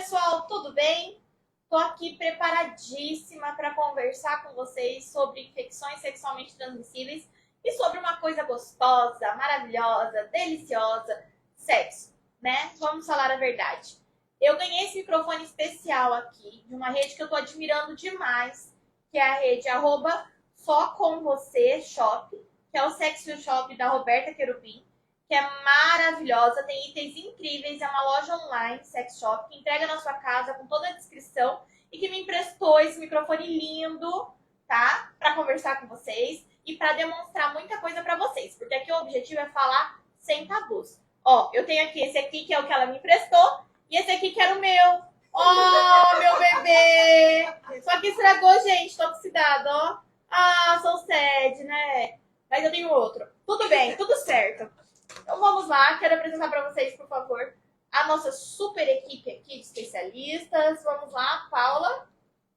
pessoal, tudo bem? Tô aqui preparadíssima para conversar com vocês sobre infecções sexualmente transmissíveis e sobre uma coisa gostosa, maravilhosa, deliciosa, sexo, né? Vamos falar a verdade. Eu ganhei esse microfone especial aqui de uma rede que eu tô admirando demais, que é a rede @só-com-você-shop, que é o Sexy Shop da Roberta Querubim, que é maravilhosa, tem itens incríveis, é uma loja online, sex shop, que entrega na sua casa com toda a descrição e que me emprestou esse microfone lindo, tá? Para conversar com vocês e para demonstrar muita coisa para vocês, porque aqui o objetivo é falar sem tabus. Ó, eu tenho aqui esse aqui que é o que ela me emprestou e esse aqui que era o meu. Oh, meu bebê! Só que estragou, gente, tô oxidado, ó. Ah, sou sad, né? Mas eu tenho outro. Tudo bem, tudo certo. Então vamos lá, quero apresentar para vocês, por favor, a nossa super equipe aqui de especialistas. Vamos lá, Paula.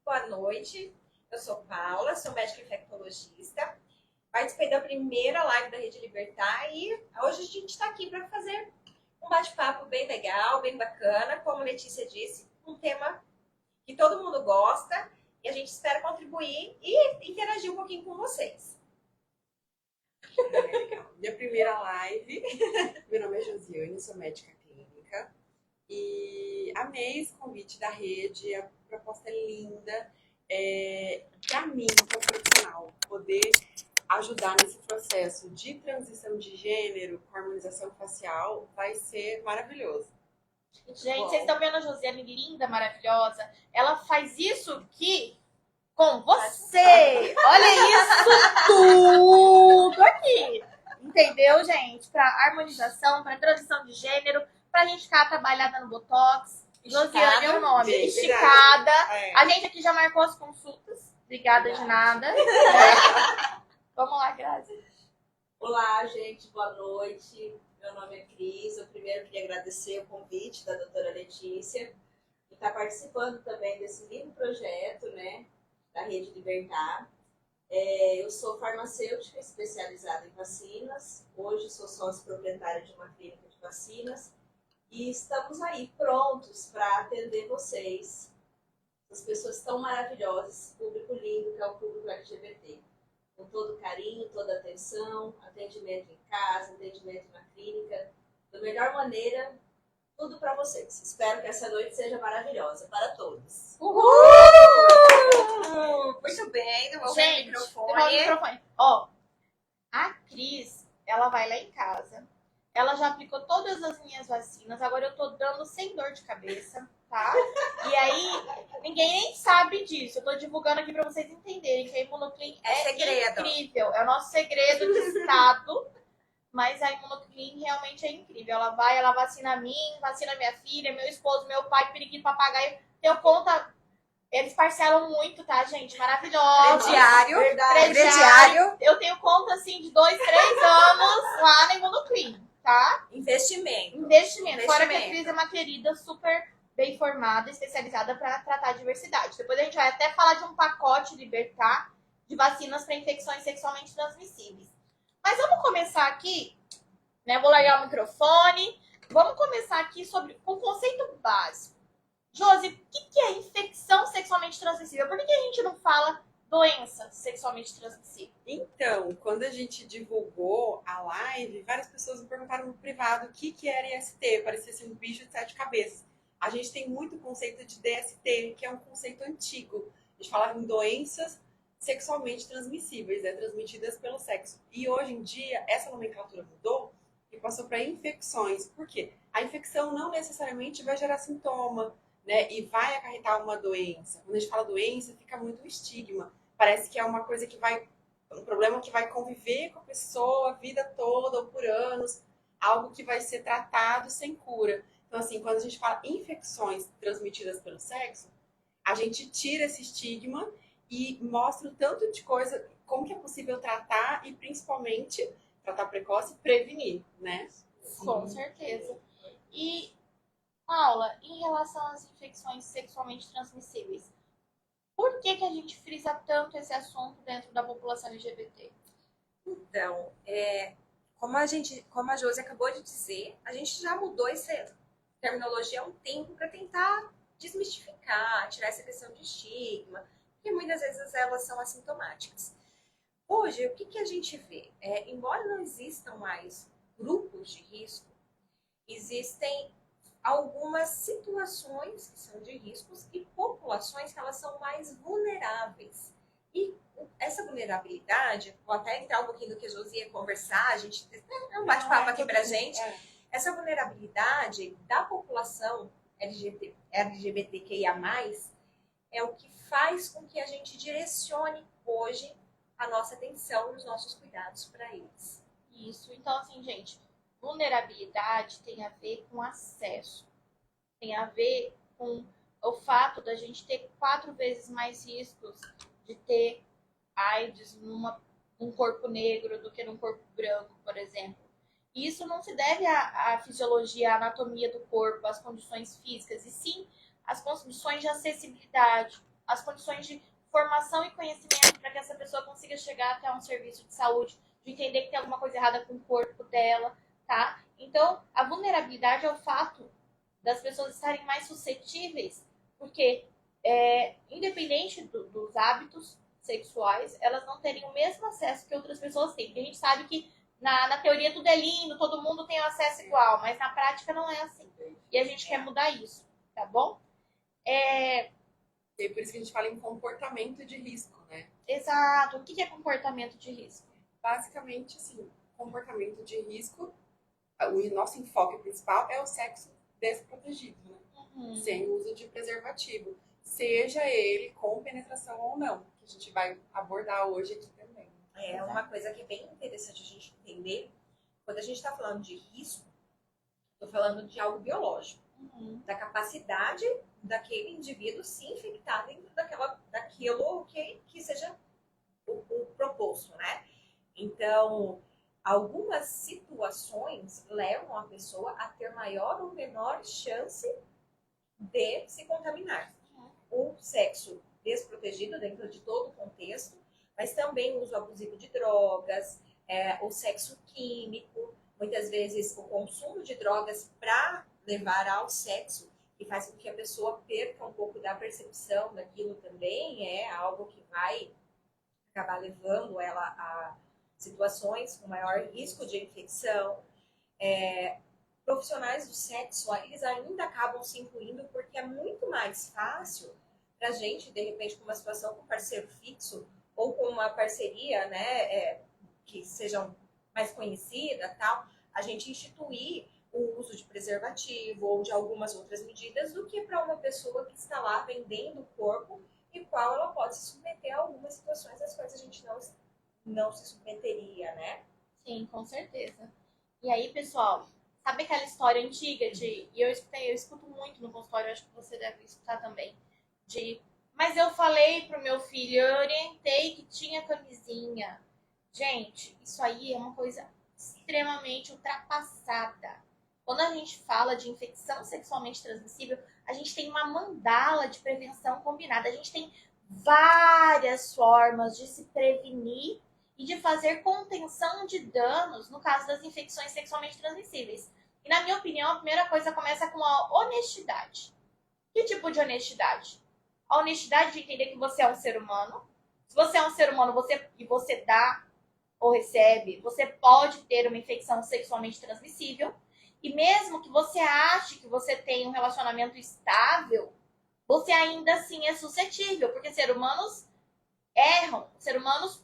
Boa noite, eu sou Paula, sou médica infectologista. Participei da primeira live da Rede Libertar e hoje a gente está aqui para fazer um bate-papo bem legal, bem bacana, como a Letícia disse, um tema que todo mundo gosta e a gente espera contribuir e interagir um pouquinho com vocês. Minha primeira live. Meu nome é Josiane, sou médica clínica e amei esse convite da rede, a proposta é linda. Para mim, como profissional, poder ajudar nesse processo de transição de gênero com harmonização facial vai ser maravilhoso. Gente, vocês estão vendo a Josiane linda, maravilhosa? Ela faz isso aqui com você! Olha isso tudo aqui! Entendeu, gente? Para harmonização, para transição de gênero, para a gente ficar trabalhada no Botox. Josiane é o nome. Esticada. A gente aqui já marcou as consultas. Obrigada de nada. Vamos lá, Grazi. Olá, gente. Boa noite. Meu nome é Cris. Eu primeiro queria agradecer o convite da doutora Letícia e estar participando também desse lindo projeto, né, da Rede Libertar. Eu sou farmacêutica especializada em vacinas. Hoje sou sócia proprietária de uma clínica de vacinas. E estamos aí prontos para atender vocês, as pessoas tão maravilhosas, esse público lindo que é o público LGBT. Com todo carinho, toda atenção, atendimento em casa, atendimento na clínica, da melhor maneira, tudo para vocês. Espero que essa noite seja maravilhosa para todos. Uhul! Muito bem, devolver o microfone. Ó, a Cris, ela vai lá em casa. Ela já aplicou todas as minhas vacinas. Agora eu tô dando sem dor de cabeça, tá? E aí, ninguém nem sabe disso. Eu tô divulgando aqui pra vocês entenderem que a Imunoclean é segredo. Incrível. É o nosso segredo de estado. Mas a Imunoclean realmente é incrível. Ela vai, ela vacina a mim, vacina minha filha, meu esposo, meu pai, periquito, papagaio. Tenho conta... Eles parcelam muito, tá, gente? Maravilhoso. Crediário. Eu tenho conta, assim, de 2, 3 anos lá na Imunoclean, tá? Investimento. Fora que a Cris é uma querida super bem formada, especializada para tratar a diversidade. Depois a gente vai até falar de um pacote Libertar de vacinas para infecções sexualmente transmissíveis. Mas vamos começar aqui, né? Vou largar o microfone. Vamos começar aqui com o conceito básico. Josi, o que é infecção sexualmente transmissível? Por que a gente não fala doença sexualmente transmissível? Então, quando a gente divulgou a live, várias pessoas me perguntaram no privado o que era IST, parecia ser um bicho de 7 cabeças. A gente tem muito conceito de DST, que é um conceito antigo. A gente falava em doenças sexualmente transmissíveis, transmitidas pelo sexo. E hoje em dia, essa nomenclatura mudou e passou para infecções. Por quê? A infecção não necessariamente vai gerar sintoma, né, e vai acarretar uma doença. Quando a gente fala doença, fica muito um estigma. Parece que é uma coisa que vai... um problema que vai conviver com a pessoa a vida toda ou por anos. Algo que vai ser tratado sem cura. Então, assim, quando a gente fala infecções transmitidas pelo sexo, a gente tira esse estigma e mostra o tanto de coisa, como que é possível tratar e, principalmente, tratar precoce e prevenir, né? Com certeza. E... Paula, em relação às infecções sexualmente transmissíveis, por que a gente frisa tanto esse assunto dentro da população LGBT? Então, como a Josi acabou de dizer, a gente já mudou essa terminologia há um tempo para tentar desmistificar, tirar essa questão de estigma, porque muitas vezes elas são assintomáticas. Hoje, o que a gente vê? Embora não existam mais grupos de risco, existem algumas situações que são de riscos e populações que elas são mais vulneráveis. E essa vulnerabilidade, vou até entrar um pouquinho no que a Josi ia conversar, a gente tem um bate-papo aqui pra gente. Essa vulnerabilidade da população LGBTQIA+, é o que faz com que a gente direcione hoje a nossa atenção e os nossos cuidados para eles. Isso. Então, assim, gente, vulnerabilidade tem a ver com acesso. Tem a ver com o fato da gente ter 4 vezes mais riscos de ter AIDS num corpo negro do que num corpo branco, por exemplo. E isso não se deve à fisiologia, à anatomia do corpo, às condições físicas, e sim às condições de acessibilidade, às condições de formação e conhecimento para que essa pessoa consiga chegar até um serviço de saúde, de entender que tem alguma coisa errada com o corpo dela, tá? Então, a vulnerabilidade é o fato das pessoas estarem mais suscetíveis, porque independente dos hábitos sexuais, elas não terem o mesmo acesso que outras pessoas têm. Porque a gente sabe que na teoria tudo é lindo, todo mundo tem o acesso igual, mas na prática não é assim. E a gente quer mudar isso, tá bom? E por isso que a gente fala em comportamento de risco, né? Exato. O que é comportamento de risco? Basicamente, assim, comportamento de risco, o nosso enfoque principal é o sexo desprotegido, né? Sem uso de preservativo. Seja ele com penetração ou não, que a gente vai abordar hoje aqui também. É uma coisa que é bem interessante a gente entender. Quando a gente está falando de risco, estou falando de algo biológico. Da capacidade daquele indivíduo se infectar dentro daquilo que seja o proposto, né? Então, algumas situações levam a pessoa a ter maior ou menor chance de se contaminar. O sexo desprotegido dentro de todo o contexto, mas também o uso abusivo de drogas, o sexo químico, muitas vezes o consumo de drogas para levar ao sexo, que faz com que a pessoa perca um pouco da percepção daquilo também, é algo que vai acabar levando ela a situações com maior risco de infecção. Profissionais do sexo, eles ainda acabam se incluindo porque é muito mais fácil para a gente, de repente, com uma situação com parceiro fixo ou com uma parceria, né, que sejam mais conhecida, tal, a gente instituir o uso de preservativo ou de algumas outras medidas do que para uma pessoa que está lá vendendo o corpo e qual ela pode se submeter a algumas situações às quais a gente não se submeteria, né? Sim, com certeza. E aí, pessoal, sabe aquela história antiga e eu escuto muito no consultório, acho que você deve escutar também, mas eu falei pro meu filho, eu orientei que tinha camisinha. Gente, isso aí é uma coisa extremamente ultrapassada. Quando a gente fala de infecção sexualmente transmissível, a gente tem uma mandala de prevenção combinada. A gente tem várias formas de se prevenir e de fazer contenção de danos no caso das infecções sexualmente transmissíveis. E, na minha opinião, a primeira coisa começa com a honestidade. Que tipo de honestidade? A honestidade de entender que você é um ser humano. Se você é um ser humano e você dá ou recebe, você pode ter uma infecção sexualmente transmissível. E mesmo que você ache que você tem um relacionamento estável, você ainda assim é suscetível, porque seres humanos erram, seres humanos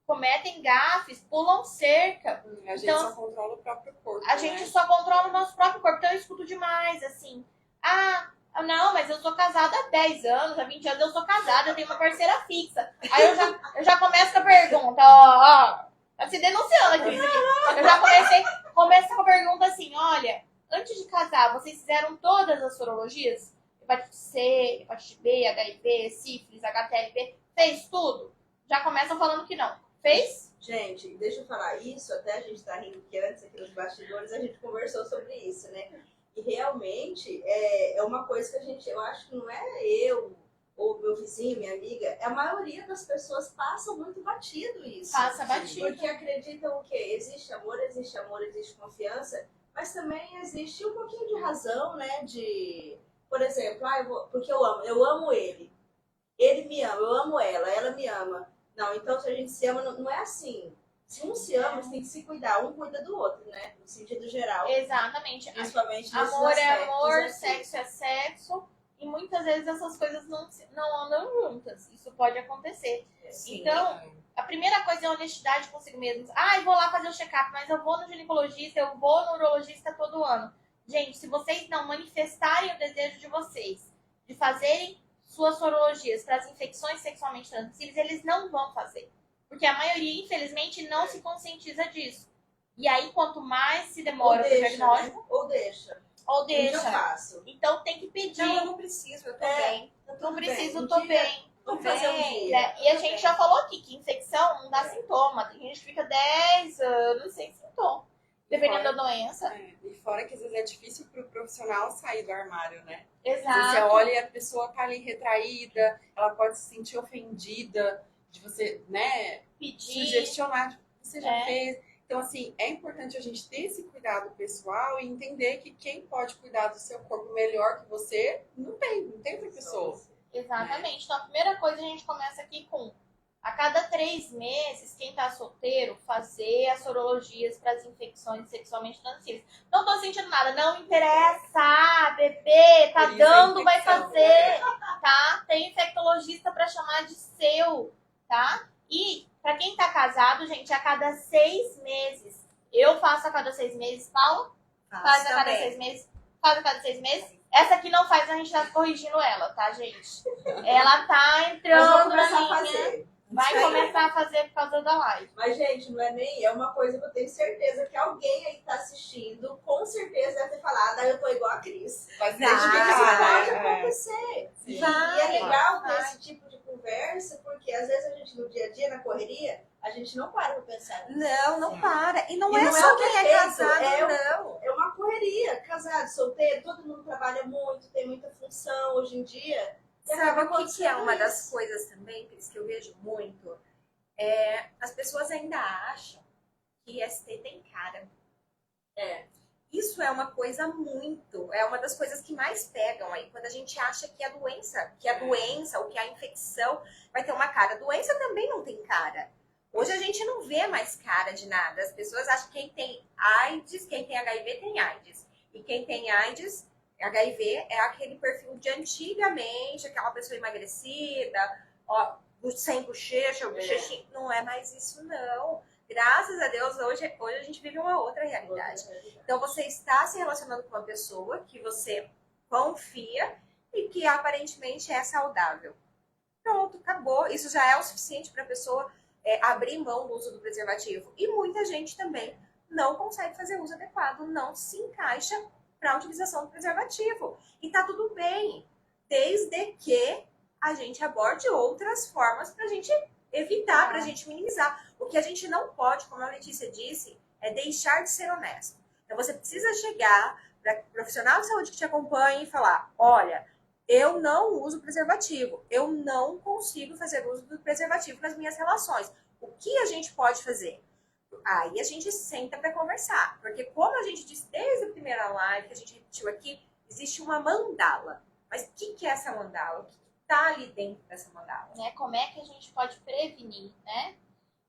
cometem gafes, pulam cerca. A gente só controla o próprio corpo. A gente só controla o nosso próprio corpo. Então eu escuto demais, assim. Não, mas eu sou casada há 10 anos, há 20 anos eu sou casada, eu tenho uma parceira fixa. Aí eu já começo com a pergunta, tá se denunciando aqui. Eu já começo com a pergunta assim, olha, antes de casar, vocês fizeram todas as sorologias? Hepatite C, hepatite B, HIV, sífilis, HTLV, fez tudo? Já começam falando que não. Fez? Gente, deixa eu falar isso, até a gente tá rindo que antes aqui nos bastidores a gente conversou sobre isso, né? E realmente é uma coisa que eu acho que não é eu ou meu vizinho, minha amiga, a maioria das pessoas passam muito batido isso. Passa batido. Porque acreditam o quê? Existe amor, existe confiança, mas também existe um pouquinho de razão, né? por exemplo, porque eu amo ele. Ele me ama, eu amo ela me ama. Não, então se a gente se ama, não é assim. Se um se ama, você tem que se cuidar, um cuida do outro, né? No sentido geral. Exatamente. Principalmente nesses Amor é aspectos amor, aqui. sexo é sexo. E muitas vezes essas coisas não andam juntas. Isso pode acontecer. Sim. Então, a primeira coisa é a honestidade consigo mesmo. Ah, eu vou lá fazer o check-up, mas eu vou no ginecologista, eu vou no urologista todo ano. Gente, se vocês não manifestarem o desejo de vocês de fazerem suas sorologias para as infecções sexualmente transmissíveis, eles não vão fazer. Porque a maioria, infelizmente, não se conscientiza disso. E aí, quanto mais se demora o diagnóstico, né? Ou deixa. ou Eu deixa. faço. Então tem que pedir. Não, eu não preciso, eu tô bem. Não preciso, Um tô dia- bem. Vamos fazer um Bem, dia. né? E a gente já falou aqui que infecção não dá sintoma. Tem gente que fica 10 anos sem sintoma. Dependendo da doença. E fora que às vezes é difícil pro profissional sair do armário, né? Se você Exato. olha e a pessoa tá ali retraída, ela pode se sentir ofendida de você, né, Pedir. sugestionar, tipo, você já É. fez. Então, assim, é importante a gente ter esse cuidado pessoal e entender que quem pode cuidar do seu corpo melhor que você, não tem outra pessoa. Exatamente. Então a primeira coisa a gente começa aqui com: a cada 3 meses, quem tá solteiro, fazer as sorologias para as infecções sexualmente transmissíveis. Não tô sentindo nada, não interessa, bebê, tá Por isso a dando, vai infecção. fazer, tá? Tem infectologista para chamar de seu, tá? E para quem tá casado, gente, a cada 6 meses. Eu faço a cada 6 meses, Paula? Faz a cada 6 meses? Faz a cada 6 meses? Essa aqui não faz, a gente tá corrigindo ela, tá, gente? Ela tá Mas vou entrando na começar a linha. fazer. Vai Isso aí. começar a fazer por causa da live. Mas, gente, não é nem. É uma coisa que eu tenho certeza que alguém aí que tá assistindo, com certeza deve ter falado, eu tô igual a Cris. Vai se Vai. Isso identificar, pode né? acontecer. Sim. E Vai. é legal ter vai. esse tipo de conversa, porque às vezes a gente, no dia a dia, na correria, a gente não para pra pensar nisso. Não para. E não E é não é só o quem é defeito, casado, é não. É uma correria. Casado, solteiro, todo mundo trabalha muito, tem muita função hoje em dia. E Sabe acaba o que é acontecendo uma das isso. coisas também, Cris, que eu vejo muito? As pessoas ainda acham que ST tem cara. Isso é uma coisa é uma das coisas que mais pegam aí, quando a gente acha que a doença ou que a infecção vai ter uma cara. A doença também não tem cara. Hoje a gente não vê mais cara de nada. As pessoas acham que quem tem AIDS, quem tem HIV tem AIDS. E quem tem AIDS, HIV é aquele perfil de antigamente, aquela pessoa emagrecida, ó, sem bochecha, bochechinho. Não é mais isso, não. Graças a Deus, hoje a gente vive uma outra realidade. Então, você está se relacionando com uma pessoa que você confia e que aparentemente é saudável. Pronto, acabou. Isso já é o suficiente para a pessoa abrir mão do uso do preservativo. E muita gente também não consegue fazer uso adequado, não se encaixa para a utilização do preservativo. E tá tudo bem, desde que a gente aborde outras formas para a gente evitar, para a gente minimizar. O que a gente não pode, como a Letícia disse, é deixar de ser honesto. Então, você precisa chegar para o profissional de saúde que te acompanha e falar: olha, eu não uso preservativo, eu não consigo fazer uso do preservativo nas minhas relações. O que a gente pode fazer? Aí a gente senta para conversar, porque como a gente disse desde a primeira live, que a gente repetiu aqui, existe uma mandala. Mas o que é essa mandala? O que está ali dentro dessa mandala? Né? Como é que a gente pode prevenir, né?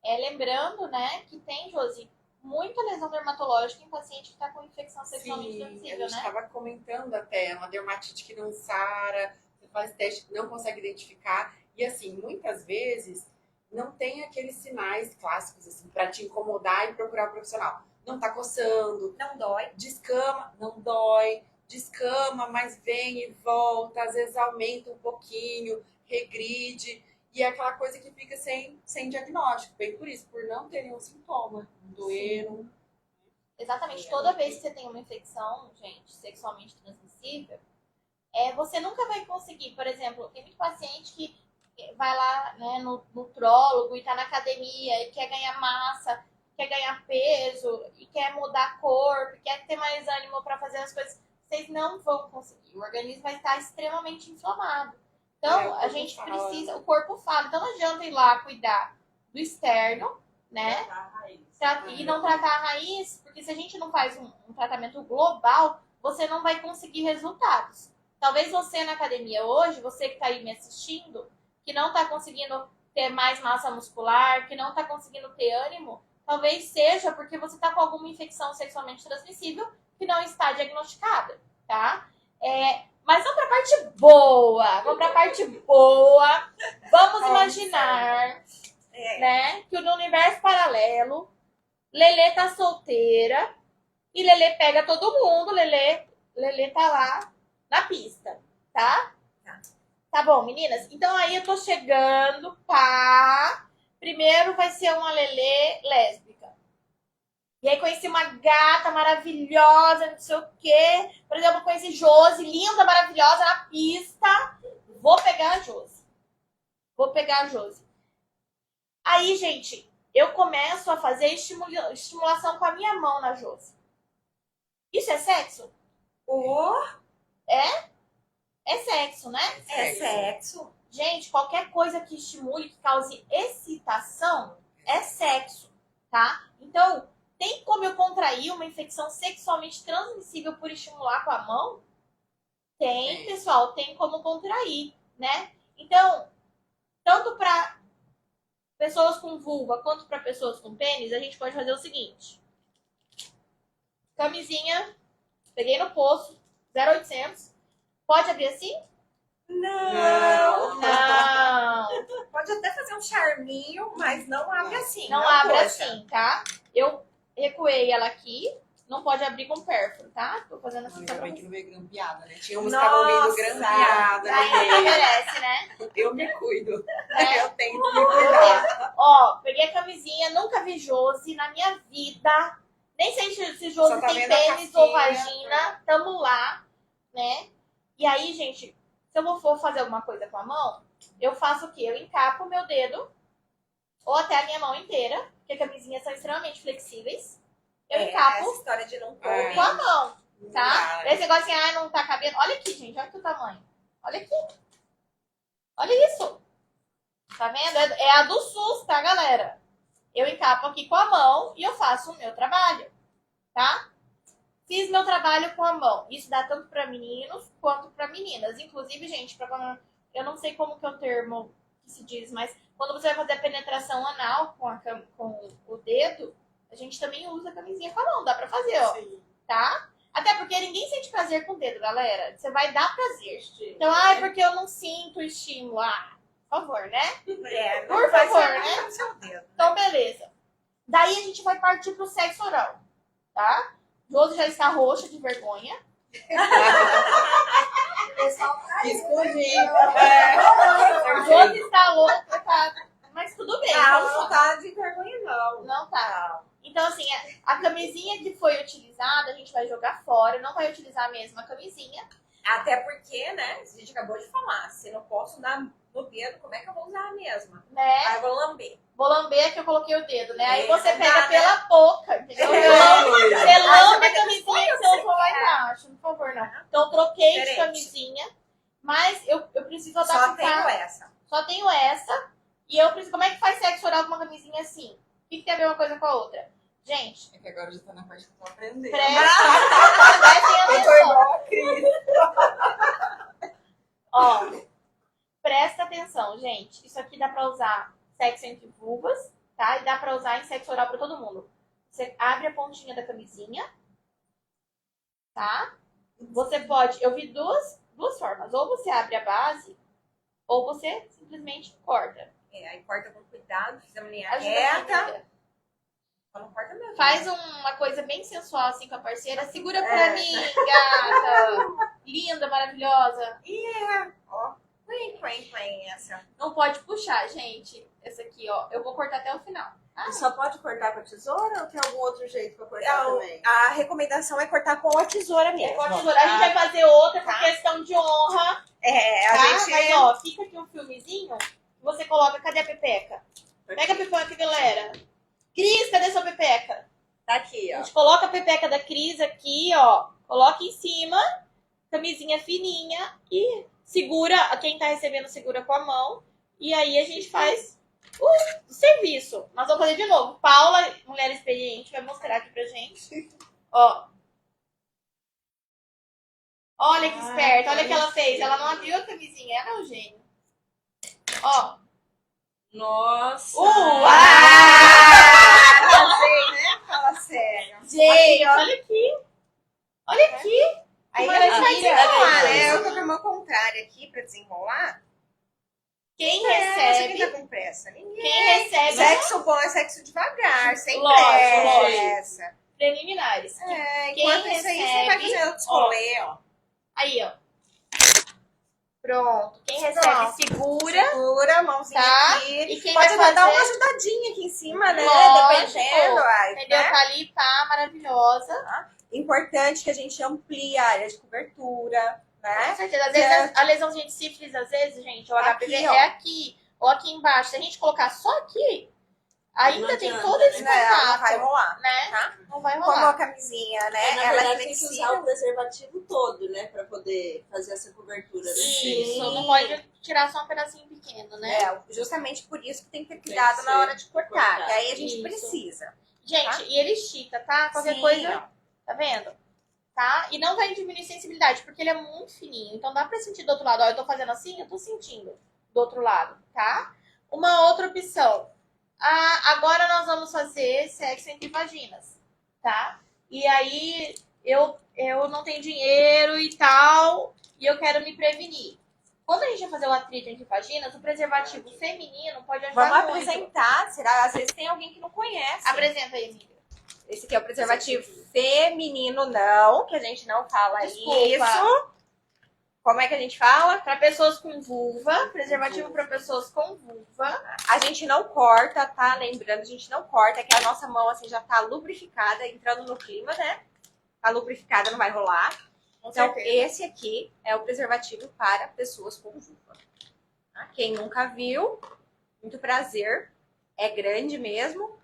Lembrando, né, que tem, Josi, muita lesão dermatológica em paciente que está com infecção sexualmente Sim, a transmissível, gente né? estava comentando até, uma dermatite que não sara, você faz teste, não consegue identificar. E assim, muitas vezes não tem aqueles sinais clássicos assim para te incomodar e procurar um profissional. Não tá coçando, Não dói. descama, não dói, descama, mas vem e volta, às vezes aumenta um pouquinho, regride. E é aquela coisa que fica sem diagnóstico. Bem por isso, por não ter nenhum sintoma, não doer, não. Exatamente. Toda vez que você tem uma infecção, gente, sexualmente transmissível, você nunca vai conseguir. Por exemplo, tem muito paciente que vai lá, né, no nutrólogo e tá na academia e quer ganhar massa, quer ganhar peso e quer mudar corpo, quer ter mais ânimo para fazer as coisas. Vocês não vão conseguir. O organismo vai estar extremamente inflamado. Então, o a corpo gente fala. precisa, o corpo fala. Então, não adianta ir lá cuidar do externo, né? Tratar a raiz. E não tratar a raiz, porque se a gente não faz um tratamento global, você não vai conseguir resultados. Talvez você na academia hoje, você que tá aí me assistindo, que não tá conseguindo ter mais massa muscular, que não tá conseguindo ter ânimo, talvez seja porque você tá com alguma infecção sexualmente transmissível que não está diagnosticada, tá? Mas vamos pra parte boa. Vamos pra parte boa. Vamos imaginar, né, que no universo paralelo, Lelê tá solteira e Lelê pega todo mundo. Lelê tá lá na pista, tá? Tá bom, meninas? Então aí eu tô chegando, pá. Primeiro vai ser uma Lelê lésbica. E aí conheci uma gata maravilhosa, não sei o quê. Por exemplo, conheci Josi, linda, maravilhosa, na pista. Vou pegar a Josi. Aí, gente, eu começo a fazer estimulação com a minha mão na Josi. Isso é sexo? É sexo, né? É sexo. Gente, qualquer coisa que estimule, que cause excitação, é sexo, tá? Então, tem como eu contrair uma infecção sexualmente transmissível por estimular com a mão? Tem, pessoal, tem como contrair, né? Então, tanto para pessoas com vulva quanto para pessoas com pênis, a gente pode fazer o seguinte. Camisinha, peguei no poço, 0,800. Pode abrir assim? Não. Pode até fazer um charminho, mas não abre assim. Não abre assim, tá? Eu recuei ela aqui. Não pode abrir com pérfuro, tá? Tô fazendo assim Ainda pra bem você. que não veio grampeada, né? Tinha uns que estavam vindo grampeada no Aí meio. merece, né? Eu me cuido. É. Eu tento me cuidar. Ó, peguei a camisinha, nunca vi Josi na minha vida. Nem sei se Josi Só tá tem vendo a pênis ou casquinha. vagina. Tamo lá, né? E aí, gente, se eu for fazer alguma coisa com a mão, eu faço o quê? Eu encapo o meu dedo, ou até a minha mão inteira, porque as camisinhas são extremamente flexíveis. Eu encapo Essa história de não com a mão, tá? Não Esse negócio assim, não tá cabendo. Olha aqui, gente, olha aqui o tamanho. Olha aqui. Olha isso. Tá vendo? É a do SUS, tá, galera? Eu encapo aqui com a mão e eu faço o meu trabalho, tá? Fiz meu trabalho com a mão. Isso dá tanto para meninos quanto para meninas. Inclusive, gente, eu não sei como que é o termo que se diz, mas quando você vai fazer a penetração anal com o dedo, a gente também usa a camisinha com a mão. Dá pra fazer, ó. Sim. Tá? Até porque ninguém sente prazer com o dedo, galera. Você vai dar prazer. Então, porque eu não sinto estímulo. Por favor, né? Por favor, né? Seu dedo. Então, beleza. Daí a gente vai partir pro sexo oral, tá? Josi já está roxa de vergonha. Escondinho. Josi está louca, tá? Mas tudo bem. vamos Não lá. tá de vergonha, não. Não tá. Então, assim, a camisinha que foi utilizada, a gente vai jogar fora. Não vai utilizar a mesma camisinha. Até porque, né, a gente acabou de falar, se não posso dar no dedo, como é que eu vou usar a mesma? Né? Aí eu vou lamber. Vou lamber que eu coloquei o dedo, né? Aí É, você não pega dá, pela boca, entendeu? Você lambe a camisinha que você usou lá embaixo. Por favor, não. Então, eu troquei de Diferente. camisinha. Mas eu preciso Só adaptar. tenho essa. Só tenho essa. E eu preciso. Como é que faz sexo oral com uma camisinha assim? O que tem a ver uma coisa com a outra? Gente, É que agora já tá na parte que eu tô aprendendo. prestem atenção. A Cris. Ó, presta atenção, gente. Isso aqui dá pra usar sexo entre vulvas, tá? E dá pra usar em sexo oral pra todo mundo. Você abre a pontinha da camisinha, tá? Você pode. Eu vi duas formas. Ou você abre a base, ou você simplesmente corta. Aí corta com cuidado, fiz a linha Ajuda reta. aqui, amiga. Só não corta mesmo. Faz uma coisa bem sensual assim com a parceira. Segura pra mim, gata. Linda, maravilhosa. Ó, clean, essa. Não pode puxar, gente. Essa aqui, ó. Eu vou cortar até o final. E só pode cortar com a tesoura ou tem algum outro jeito pra cortar também? A recomendação é cortar com a tesoura mesmo. Com a tesoura. A gente vai fazer outra por Tá. questão de honra. É, a Tá? gente... Mas, ó, fica aqui um filmezinho. Você coloca. Cadê a pepeca? Pega a pepeca, galera. Cris, cadê sua pepeca? Tá aqui, A ó. gente coloca a pepeca da Cris aqui, ó. Coloca em cima. Camisinha fininha. E segura. Quem tá recebendo segura com a mão. E aí a gente faz o serviço. Nós vamos fazer de novo. Paula, mulher experiente, vai mostrar aqui pra gente. Ó. Olha que esperta, olha o que ela fez. Ela não abriu a camisinha, ela é um gênio. Ó. Nossa! Arrasei, né? Fala sério. Gente, olha aqui. Olha aqui. Aí Maravilha. ela vai desenrolar, né? Maravilha. Eu tô com a mão contrária aqui pra desenrolar. Quem Quem recebe, tá com pressa? Ninguém. quem recebe Sexo bom é sexo devagar, sem Lógico, pressa. preliminares. É, Quem enquanto isso aí, você vai recebe- fazer outros rolê, ó. Aí, ó. Pronto. Quem recebe Pronto. segura, Segura a mãozinha tá? aqui. E quem Pode vai dar uma fazer, ajudadinha aqui em cima, né? Lógico. Dependendo. Ai, entendeu? né? Tá ali, tá maravilhosa. Importante que a gente amplie a área de cobertura, Com né? certeza. Às vezes a lesãozinha de sífilis, às vezes, gente, o Aqui, HPV ó. é aqui ou aqui embaixo. Se a gente colocar só aqui, ainda Não tem adianta, todo esse Não, ela não vai contato, rolar, né? tá? Não vai Como a rolar. camisinha, né? Na Ela é verdade, tem que usar flexível. o preservativo todo, né? Pra poder fazer essa cobertura. Né? Isso, não pode tirar só um pedacinho pequeno, né? É, justamente por isso que tem que ter cuidado Tem que na ser hora de cortar, cortar. que aí a gente Isso. precisa. Gente, Tá? e ele estica, tá? Qualquer Sim, coisa, ó. tá vendo? Tá? E não vai diminuir sensibilidade, porque ele é muito fininho. Então dá pra sentir do outro lado. Ó, eu tô fazendo assim, eu tô sentindo do outro lado, tá? Uma outra opção. Agora nós vamos fazer sexo entre vaginas, tá? E aí eu não tenho dinheiro e tal, e eu quero me prevenir. Quando a gente vai fazer o atrito entre vaginas, o preservativo feminino pode ajudar Vamos muito. apresentar, será? Às vezes tem alguém que não conhece. Apresenta aí, amiga. Esse aqui é o preservativo feminino, não, que a gente não fala Desculpa. isso. Como é que a gente fala? Para pessoas com vulva, preservativo para pessoas com vulva. A gente não corta, tá? Lembrando, a gente não corta, que a nossa mão assim já tá lubrificada, entrando no clima, né? Tá lubrificada, não vai rolar. Com Então, certeza. esse aqui é o preservativo para pessoas com vulva. Tá? Quem nunca viu, muito prazer. É grande mesmo.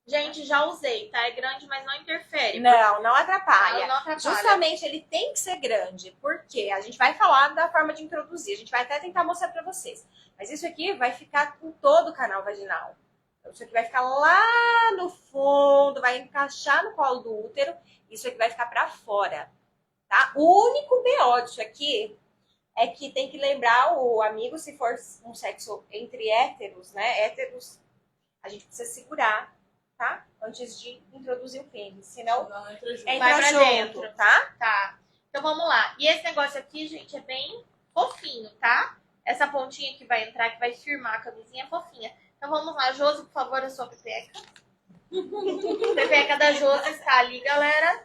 Gente, já usei, tá? É grande, mas não interfere. Não atrapalha. Não atrapalha. Justamente ele tem que ser grande, porque a gente vai falar da forma de introduzir, a gente vai até tentar mostrar para vocês. Mas isso aqui vai ficar com todo o canal vaginal. Então, isso aqui vai ficar lá no fundo, vai encaixar no colo do útero, isso aqui vai ficar para fora, tá? O único BO disso aqui é que tem que lembrar o amigo, se for um sexo entre héteros, né? Héteros, a gente precisa segurar, tá? Antes de introduzir o pênis, senão Não entra junto. Vai entra pra junto, dentro. tá? Tá. Então vamos lá. E esse negócio aqui, gente, é bem fofinho, tá? Essa pontinha que vai entrar, que vai firmar a camisinha é fofinha. Então vamos lá, Josi, por favor, a sua pepeca. Pepeca da Josi está ali, galera.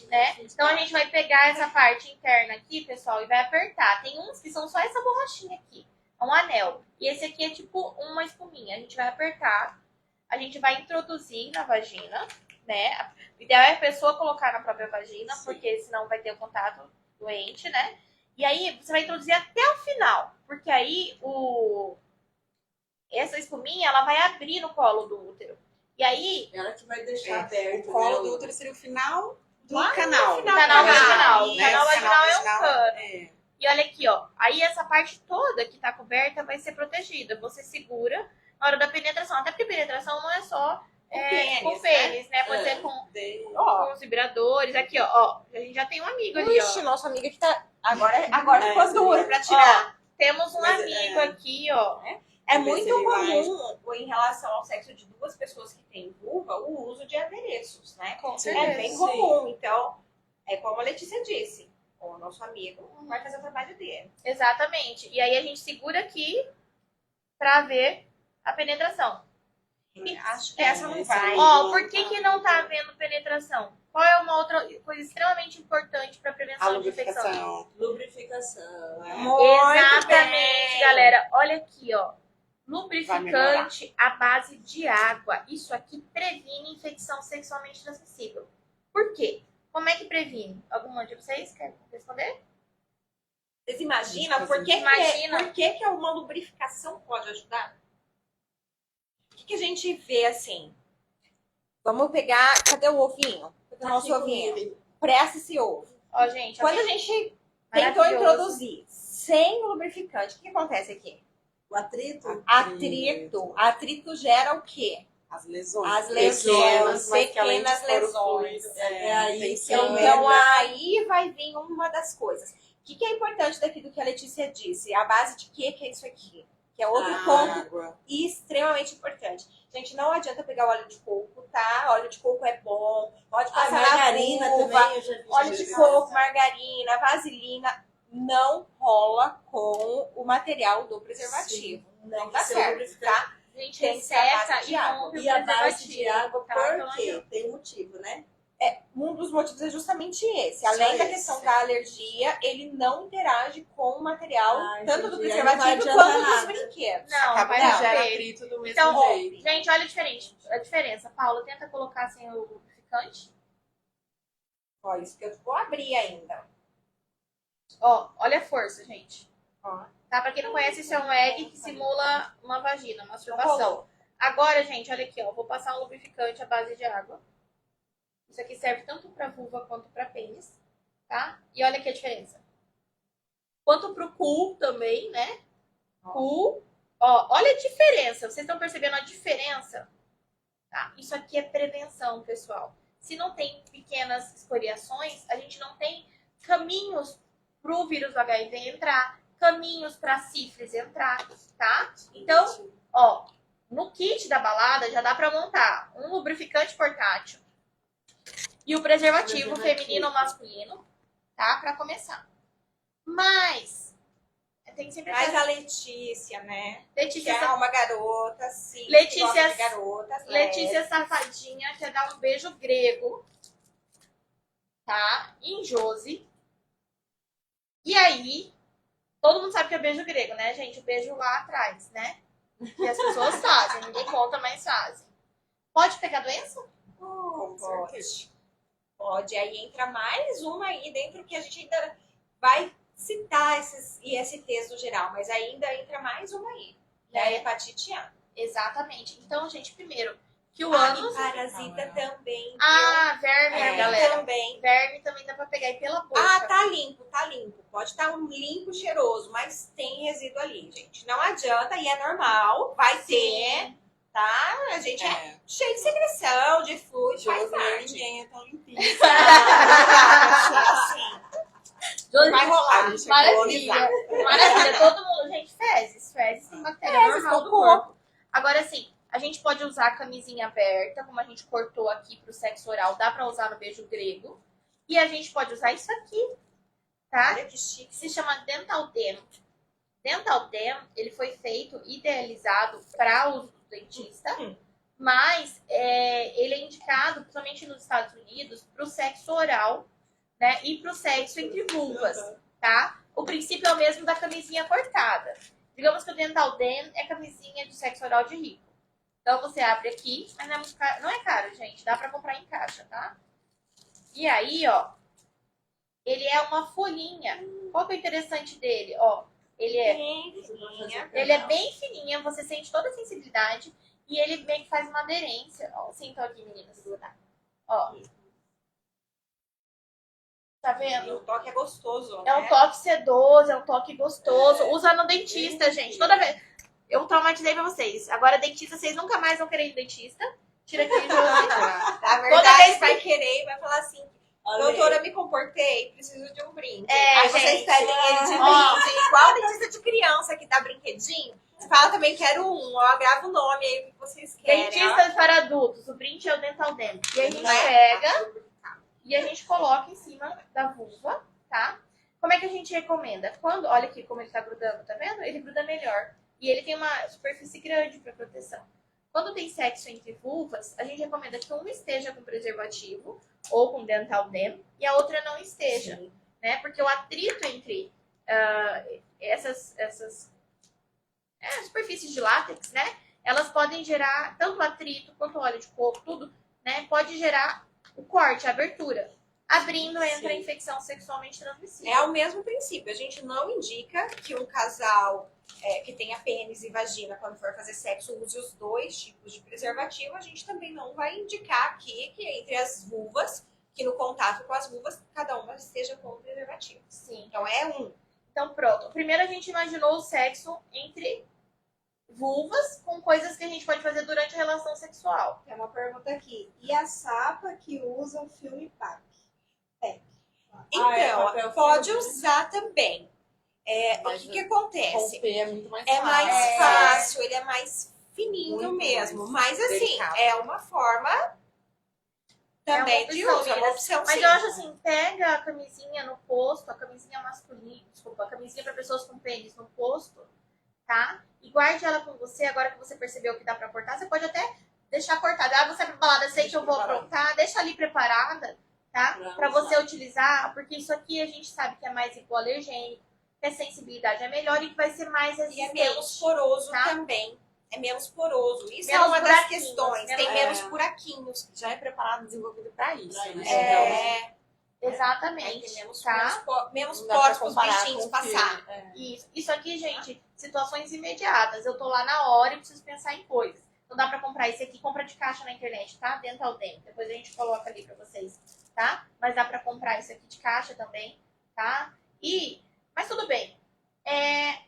Né? Então a gente vai pegar essa parte interna aqui, pessoal, e vai apertar. Tem uns que são só essa borrachinha aqui. É um anel. E esse aqui é tipo uma espuminha. A gente vai apertar. A gente vai introduzir na vagina, né? O ideal é a pessoa colocar na própria vagina, porque senão vai ter o contato doente, né? E aí você vai introduzir até o final, porque aí essa espuminha, ela vai abrir no colo do útero. E aí, Ela que vai deixar aberto. O colo né? do útero seria o final do Lá no canal. final. canal Canal, vaginal. né? Canal vaginal é um cano. É. E olha aqui, ó. Aí essa parte toda que tá coberta vai ser protegida. Você segura na hora da penetração. Até porque penetração não é só com pênis, né? Pode ser com Ó, os vibradores. Aqui, ó. A gente já tem um amigo ali, Ixi, ó. nosso amigo aqui tá. Agora É, ficou duro pra tirar. Temos um Mas, amigo aqui, ó. É Vamos ver muito se ele vai. comum em relação ao sexo de duas pessoas que têm vulva o uso de adereços, né? Com É certeza. bem comum. Então, é como a Letícia disse. O nosso amigo vai fazer o trabalho dele. Exatamente. E aí a gente segura aqui pra ver a penetração. Acho que essa não esse vai. aí. Ó, por que não tá havendo penetração? Qual é uma outra coisa extremamente importante pra A prevenção de infecção? lubrificação. Lubrificação. né? Muito Exatamente, bem. galera. Olha aqui, ó. Vai Lubrificante à base de água. Isso aqui previne infecção sexualmente transmissível. Por quê? Como é que previne? Alguma de vocês quer responder? Vocês imaginam Imagina. por que uma lubrificação pode ajudar? O que a gente vê assim? Vamos pegar. Cadê o ovinho? Cadê o nosso Aqui ovinho? comigo. Presta esse ovo. Ó, gente. Quando a aqui- gente tentou Maravilhoso. introduzir sem lubrificante, o que acontece aqui? O atrito? Atrito. Atrito gera o quê? As lesões. As lesões, Pequenas, mas que além de pequenas foram lesões. fluidos, aí tem que é que o Então, merda. aí vai vir uma das coisas. O que é importante daqui do que a Letícia disse? A base de que é isso aqui? Que é outro ponto água. extremamente importante. Gente, não adianta pegar o óleo de coco, tá? Óleo de coco é bom, pode A passar margarina na vulva, também, eu já vi. óleo de coco, margarina, vaselina, não rola com o material do preservativo. Não dá Seu certo, lubrificante. tá? Gente, Tem que ser a resseca base de e água. rompe o E a base de preservativo, água, tá? por Pelo quê? amor. Tem motivo, né? Um dos motivos é justamente esse. Só Além da esse. questão da alergia, ele não interage com o material, tanto do entendi. Aí não vai preservativo adiantar quanto dos nada. brinquedos. Não, Acaba vai que romper. gera atrito do mesmo Então, jeito. gente, olha a diferença. Paula, tenta colocar sem o lubrificante. Ó, isso que eu vou abrir ainda. Ó, olha a força, gente. Ó. Tá? Pra quem não conhece, isso é um egg que simula uma vagina, uma Então, masturbação. Agora, gente, olha aqui, ó. Vou passar um lubrificante à base de água. Isso aqui serve tanto pra vulva quanto pra pênis, tá? E olha aqui a diferença. Quanto pro cu também, né? Cu. Ó, olha a diferença. Vocês estão percebendo a diferença? Tá? Isso aqui é prevenção, pessoal. Se não tem pequenas escoriações, a gente não tem caminhos pro vírus do HIV entrar, caminhos pra sífilis entrar, tá? Então, ó, no kit da balada já dá pra montar um lubrificante portátil e o preservativo feminino ou masculino, tá? Pra começar. Mas tem sempre Mas aquela a Letícia, né? Que Letícia, é uma garota, sim. Letícia- que gosta de garotas, Letícia Safadinha quer dar um beijo grego, tá? Em Josi. E aí, todo mundo sabe que é beijo grego, né, gente? O beijo lá atrás, né? Que as pessoas fazem, ninguém conta, mas fazem. Pode pegar doença? Com certeza. Pode. Aí entra mais uma aí dentro que a gente ainda vai citar esses ISTs no geral, mas ainda entra mais uma aí. Que é a hepatite A. Exatamente. Então, gente, primeiro, que o Ah, ânus... e parasita também. Ah, verme, viu? galera. Também. Verme também dá pra pegar aí pela boca. Ah, tá limpo, tá limpo. Pode estar um limpo cheiroso, mas tem resíduo ali, gente. Não adianta e é normal, vai ter, tá? A gente é cheio de secreção, de fluido, faz parte. Ninguém é tão limpinho. Vai rolar. A gente é colonizado. Maravilha, todo mundo, gente, fezes tem bactéria Fezes, normal do cocô. corpo. Agora, assim, a gente pode usar a camisinha aberta, como a gente cortou aqui pro sexo oral, dá pra usar no beijo grego. E a gente pode usar isso aqui, tá? Olha que chique. Que se chama Dental Dam. Dental Dam, ele foi feito, idealizado para uso do dentista, mas ele é indicado, principalmente nos Estados Unidos, pro sexo oral, né? E pro sexo entre vulvas, tá? O princípio é o mesmo da camisinha cortada. Digamos que o Dental Dam é camisinha de sexo oral de rico. Então você abre aqui, mas não é muito caro, não é caro, gente. Dá pra comprar em caixa, tá? E aí, ó, ele é uma folhinha. Qual que é o interessante dele? Ó, ele é bem fininha, você sente toda a sensibilidade e ele meio que faz uma aderência. Ó, sentam aqui, meninas. Ó. Tá E vendo? o toque é gostoso, É um né? toque sedoso, é um toque gostoso. Usa no dentista, gente. Toda vez. Eu traumatizei pra vocês. Agora, dentista, vocês nunca mais vão querer ir no dentista. Tira aqui, Josi. Na Toda verdade, vez vai querer e vai falar assim, doutora, me comportei, preciso de um brinde. É, Aí vocês gente. pedem ele de Ó. brinde, igual dentista de criança que dá brinquedinho. Você fala também, quero um, ó, grava o nome aí que vocês querem. Dentista para adultos. O brinde é o Dental Dam. E a gente Né? pega e a gente coloca em cima da vulva, tá? Como é que a gente recomenda? Quando, olha aqui como ele tá grudando, tá vendo? Ele gruda melhor. E ele tem uma superfície grande para proteção. Quando tem sexo entre vulvas, a gente recomenda que uma esteja com preservativo ou com Dental Dam e a outra não esteja, né? Porque o atrito entre essas superfícies de látex, né? Elas podem gerar tanto atrito quanto óleo de coco, tudo, né? Pode gerar o corte, a abertura. Abrindo, entra a infecção sexualmente transmissível. É o mesmo princípio. A gente não indica que um casal que tenha pênis e vagina, quando for fazer sexo, use os dois tipos de preservativo. A gente também não vai indicar aqui que entre as vulvas, que no contato com as vulvas, cada uma esteja com o preservativo. Sim. Então é um. Então, pronto. Primeiro a gente imaginou o sexo entre vulvas com coisas que a gente pode fazer durante a relação sexual. Tem uma pergunta aqui. E a sapa que usa o filme PAC? Então, papel pode filme. usar também. O Mas que acontece? Romper é muito mais É fácil. mais fácil, ele é mais fininho Muito mesmo. mais Mas assim, delicado. é uma forma também de opção, uso, é uma meninas. opção Mas sim. eu acho assim, pega a camisinha no posto, a camisinha masculina, desculpa, a camisinha para pessoas com pênis no posto, tá? E guarde ela com você, agora que você percebeu que dá pra cortar, você pode até deixar cortada. Ah, você é pra balada, sei que eu vou aprontar, deixa ali preparada, tá? Pra você utilizar, porque isso aqui a gente sabe que é mais hipoalergênico, que a sensibilidade é melhor e que vai ser mais E é resistente. menos poroso tá? também. É menos poroso. Isso é Menos uma das buraquinhos, questões. né? Tem É. menos buraquinhos. Já é preparado, desenvolvido pra isso, Pra né? isso. É, Exatamente, tem menos, tá? menos Não dá pra poros para os comparar bichinhos com o filme. passar. É. Isso aqui, gente, situações imediatas. Eu tô lá na hora e preciso pensar em coisas. Não dá pra comprar esse aqui, compra de caixa na internet, tá? Dental Dent. Depois a gente coloca ali pra vocês, tá? Mas dá pra comprar esse aqui de caixa também, tá? Mas tudo bem.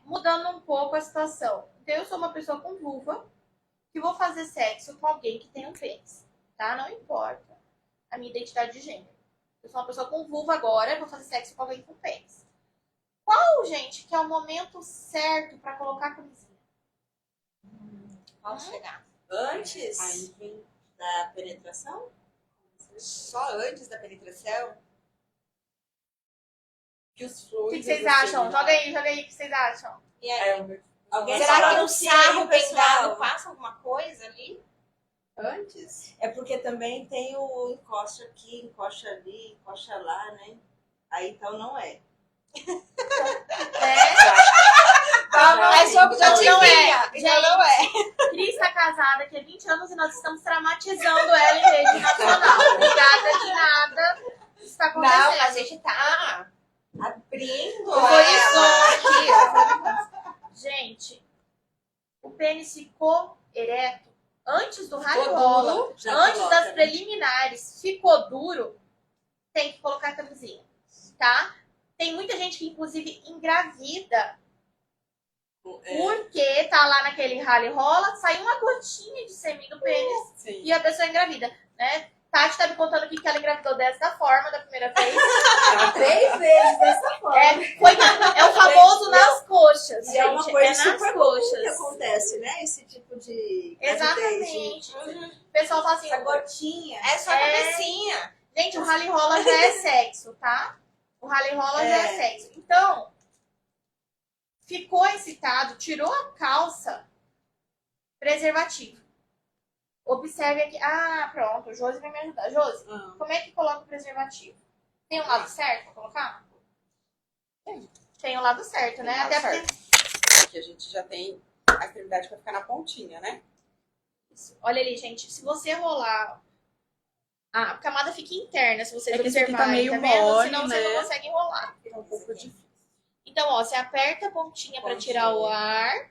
Mudando um pouco a situação. Então, eu sou uma pessoa com vulva que vou fazer sexo com alguém que tem um pênis, tá? Não importa a minha identidade de gênero. Eu sou uma pessoa com vulva agora, vou fazer sexo com alguém com pênis. Qual, gente, que é o momento certo pra colocar a camisinha? Vamos chegar. Antes Aí vem da penetração? Só antes da penetração. que os O fluidos... que vocês assim, acham? Joga aí o que vocês acham. E aí, Alguém será que fala no assim, sarro pessoal? pendado passa alguma coisa ali? Antes? É porque também tem o encosta aqui, encosta ali, encosta lá, né? Aí então não é. É jogo de Então não adivinha. é. Então não é. Cris está casada aqui há 20 anos e nós estamos traumatizando ela em rede nacional. Obrigada de nada. Isso está acontecendo. Não, a gente tá abrindo Autorizou aqui. Gente, o pênis ficou ereto antes do raio rola, Já antes coloca, das né? preliminares, ficou duro, tem que colocar a camisinha, tá? Tem muita gente que, inclusive, engravida porque tá lá naquele rally rola, sai uma gotinha de sêmen do pênis Sim. e a pessoa engravida, né? Tati tá me contando aqui que ela engravidou dessa forma da primeira vez. 3 vezes dessa forma. É o famoso nas coxas, E é uma gente. coisa nas super comum que coxas. acontece, né? Esse tipo de gravidez, de- Exatamente. O pessoal fala assim, Essa gotinha. É só a cabecinha. gente, o rally rola já é sexo, tá? O rally rola já é sexo. Então, ficou excitado, tirou a calça, preservativo. Observe aqui. Ah, pronto, o Josi vai me ajudar. Josi, como é que coloca o preservativo? Tem um lado certo pra colocar? Tem o lado certo, né? Tem o lado Até porque... Aqui a gente já tem a extremidade pra ficar na pontinha, né? Olha ali, gente, se você rolar... a camada fica interna, se vocês É que esse aqui observarem, tá meio vendo? mole, Senão você né? não consegue enrolar. Fica um pouco difícil. Então, ó, você aperta a pontinha pra tirar o ar.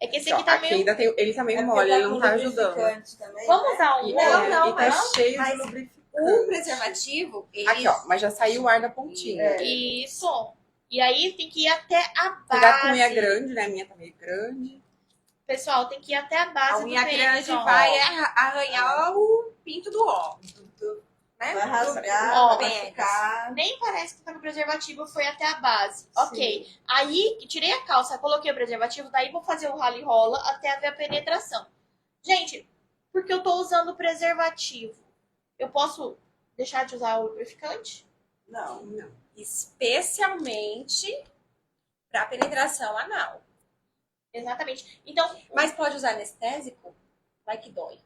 É que esse Ó, aqui tá aqui meio... ainda tem, ele tá meio É porque mole, ele não com tá ajudando. lubrificante também, Vamos né? usar um E, outro? não, e tá não, cheio de mas lubrificante. O preservativo, ele... Aqui, ó, mas já saiu o ar da pontinha. Isso. E aí tem que ir até a base. Cuidado com a unha grande, né? A minha tá meio grande. Pessoal, tem que ir até a base A do unha pênis, grande ó. vai arranhar o pinto do ó. Né? Vai rasgar, Ó, vai pênis. ficar. Nem parece que tá com preservativo, foi até a base. Ok. Aí, tirei a calça, coloquei o preservativo, daí vou fazer o rally rola até ver a penetração. Gente, porque eu tô usando o preservativo, eu posso deixar de usar o lubrificante? Não. Especialmente para penetração anal. Exatamente. Então, Mas pode usar anestésico? Vai que dói.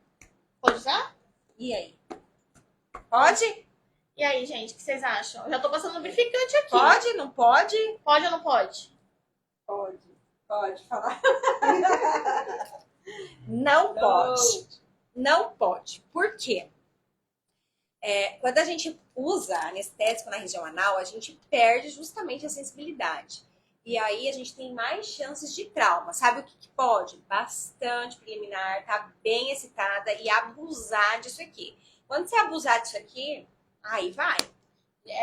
pode usar? E aí? Pode? E aí, gente, o que vocês acham? Eu já tô passando lubrificante aqui. Pode? Não pode? Pode ou não pode? Pode falar. Não pode. Não pode. Por quê? Quando a gente usa anestésico na região anal, a gente perde justamente a sensibilidade. E aí a gente tem mais chances de trauma. Sabe o que pode? Bastante preliminar, tá bem excitada e abusar disso aqui. Quando você abusar disso aqui, aí vai.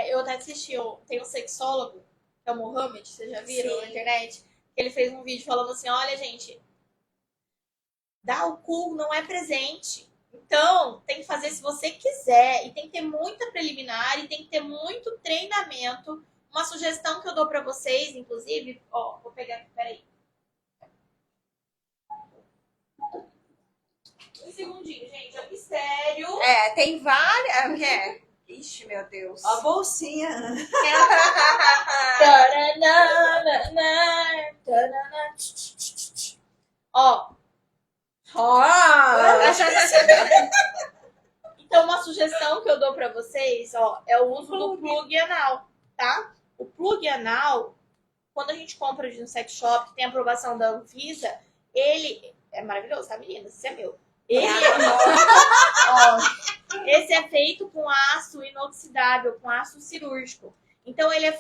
Eu até assisti, tem um sexólogo, que é o Mohamed, vocês já viram na Sim. internet? Que ele fez um vídeo falando assim, olha, gente, Dar o cu não é presente. Então, tem que fazer se você quiser. E tem que ter muita preliminar e tem que ter muito treinamento. Uma sugestão que eu dou pra vocês, inclusive, ó, vou pegar aqui, peraí. Um segundinho, gente. É um mistério. Tem várias. Ixi, meu Deus. Ó a bolsinha. Ó. Então, uma sugestão que eu dou pra vocês, ó, é o uso do plug anal, tá? O plug anal, quando a gente compra de um sex shop, que tem aprovação da Anvisa, ele é maravilhoso, tá, meninas? Esse é meu. Ele esse é feito com aço inoxidável, com aço cirúrgico. Então, ele é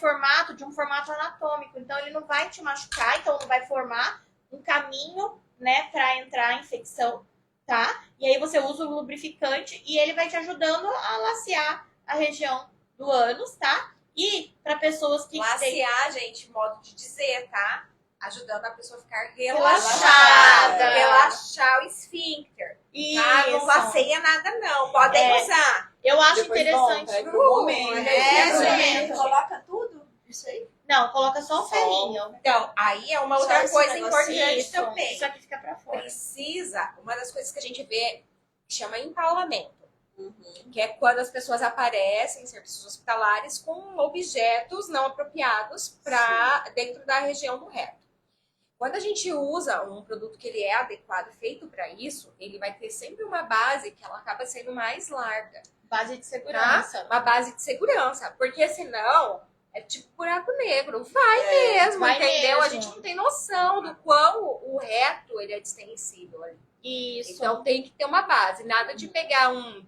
de um formato anatômico. Então, ele não vai te machucar, então não vai formar um caminho, né, para entrar a infecção, tá? E aí você usa o lubrificante e ele vai te ajudando a lacear a região do ânus, tá? E para pessoas que lacear, gente, modo de dizer, tá? Ajudando a pessoa a ficar relaxada. Relaxar o esfíncter. Tá? Não laceia nada, não. Podem usar. Eu acho Depois interessante. volta, pro momento. Gente. Coloca tudo? Isso aí? Não, coloca só o ferrinho. Então, aí é uma Só outra esse coisa negocinho. importante também. Isso aqui fica pra fora. Precisa, uma das coisas que a gente vê chama empaulamento. Que é quando as pessoas aparecem em serviços hospitalares com objetos não apropriados para dentro da região do reto. Quando a gente usa um produto que ele é adequado, feito para isso, ele vai ter sempre uma base que ela acaba sendo mais larga. Base de segurança. Tá? Uma base de segurança. Porque senão é tipo buraco negro. Vai mesmo, vai entendeu? mesmo. A gente não tem noção do quão o reto ele é extensível ali. Isso. Então tem que ter uma base. Nada de pegar um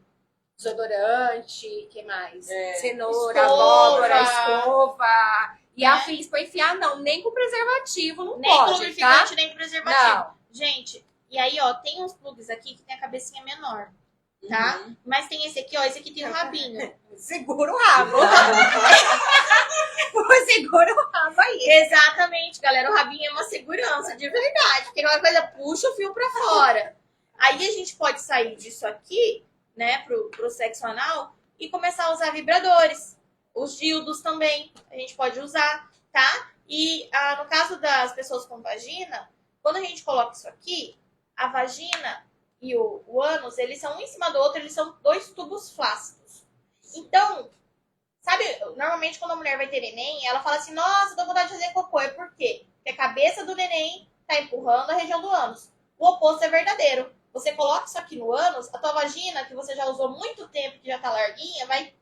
desodorante, que mais? Cenoura, abóbora, escova e afins para enfiar, não. Nem com preservativo, não nem pode, com lubrificante, tá? nem com preservativo. Não. Gente, e aí, ó, tem uns plugs aqui que tem a cabecinha menor, tá? Mas tem esse aqui, ó, esse aqui tem um rabinho. Segura o rabo. Segura o rabo aí. Exatamente, galera. O rabinho é uma segurança, de verdade. Porque aquela coisa puxa o fio pra fora. Aí a gente pode sair disso aqui, né, pro sexo anal e começar a usar vibradores. Os dildos também a gente pode usar, tá? E no caso das pessoas com vagina, quando a gente coloca isso aqui, a vagina e o ânus, eles são um em cima do outro, eles são dois tubos flácidos. Então, sabe, normalmente quando a mulher vai ter neném, ela fala assim, nossa, tô com vontade de fazer cocô. É por quê? Porque a cabeça do neném tá empurrando a região do ânus. O oposto é verdadeiro. Você coloca isso aqui no ânus, a tua vagina, que você já usou muito tempo, que já tá larguinha, vai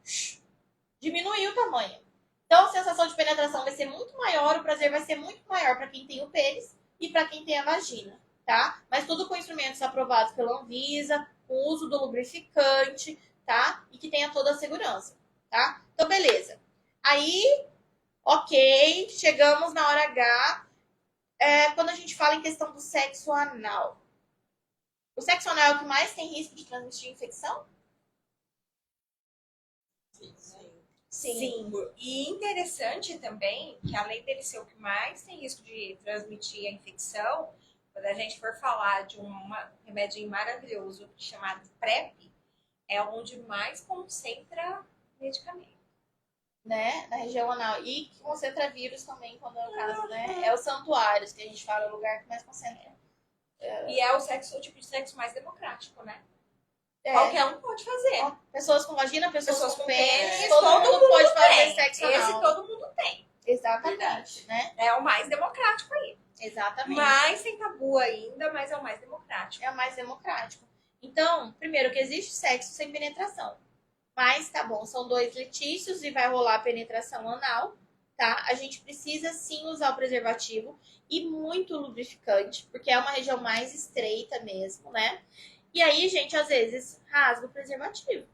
diminuir o tamanho. Então, a sensação de penetração vai ser muito maior, o prazer vai ser muito maior para quem tem o pênis e para quem tem a vagina, tá? Mas tudo com instrumentos aprovados pela Anvisa, com uso do lubrificante, tá? E que tenha toda a segurança, tá? Então, beleza. Aí, ok, chegamos na hora H. Quando a gente fala em questão do sexo anal. O sexo anal é o que mais tem risco de transmitir infecção? Sim. E interessante também que além dele ser o que mais tem risco de transmitir a infecção, quando a gente for falar de um remédio maravilhoso chamado PrEP, é onde mais concentra medicamento. Né? Na região anal. E que concentra vírus também, quando é o caso, né? É os santuários que a gente fala, o lugar que mais concentra. E é o tipo de sexo mais democrático, né? Qualquer um pode fazer. Pessoas com vagina, pessoas com pênis, todo mundo pode fazer tem. sexo Esse anal. todo mundo tem. Exatamente, né? É o mais democrático aí. Exatamente. Mais tem tabu ainda, mas é o mais democrático. É o mais democrático. Então, primeiro, que existe sexo sem penetração. Mas, tá bom, são 2 litícios e vai rolar penetração anal, tá? A gente precisa, sim, usar o preservativo e muito lubrificante, porque é uma região mais estreita mesmo, né? E aí, gente, às vezes, rasga o preservativo.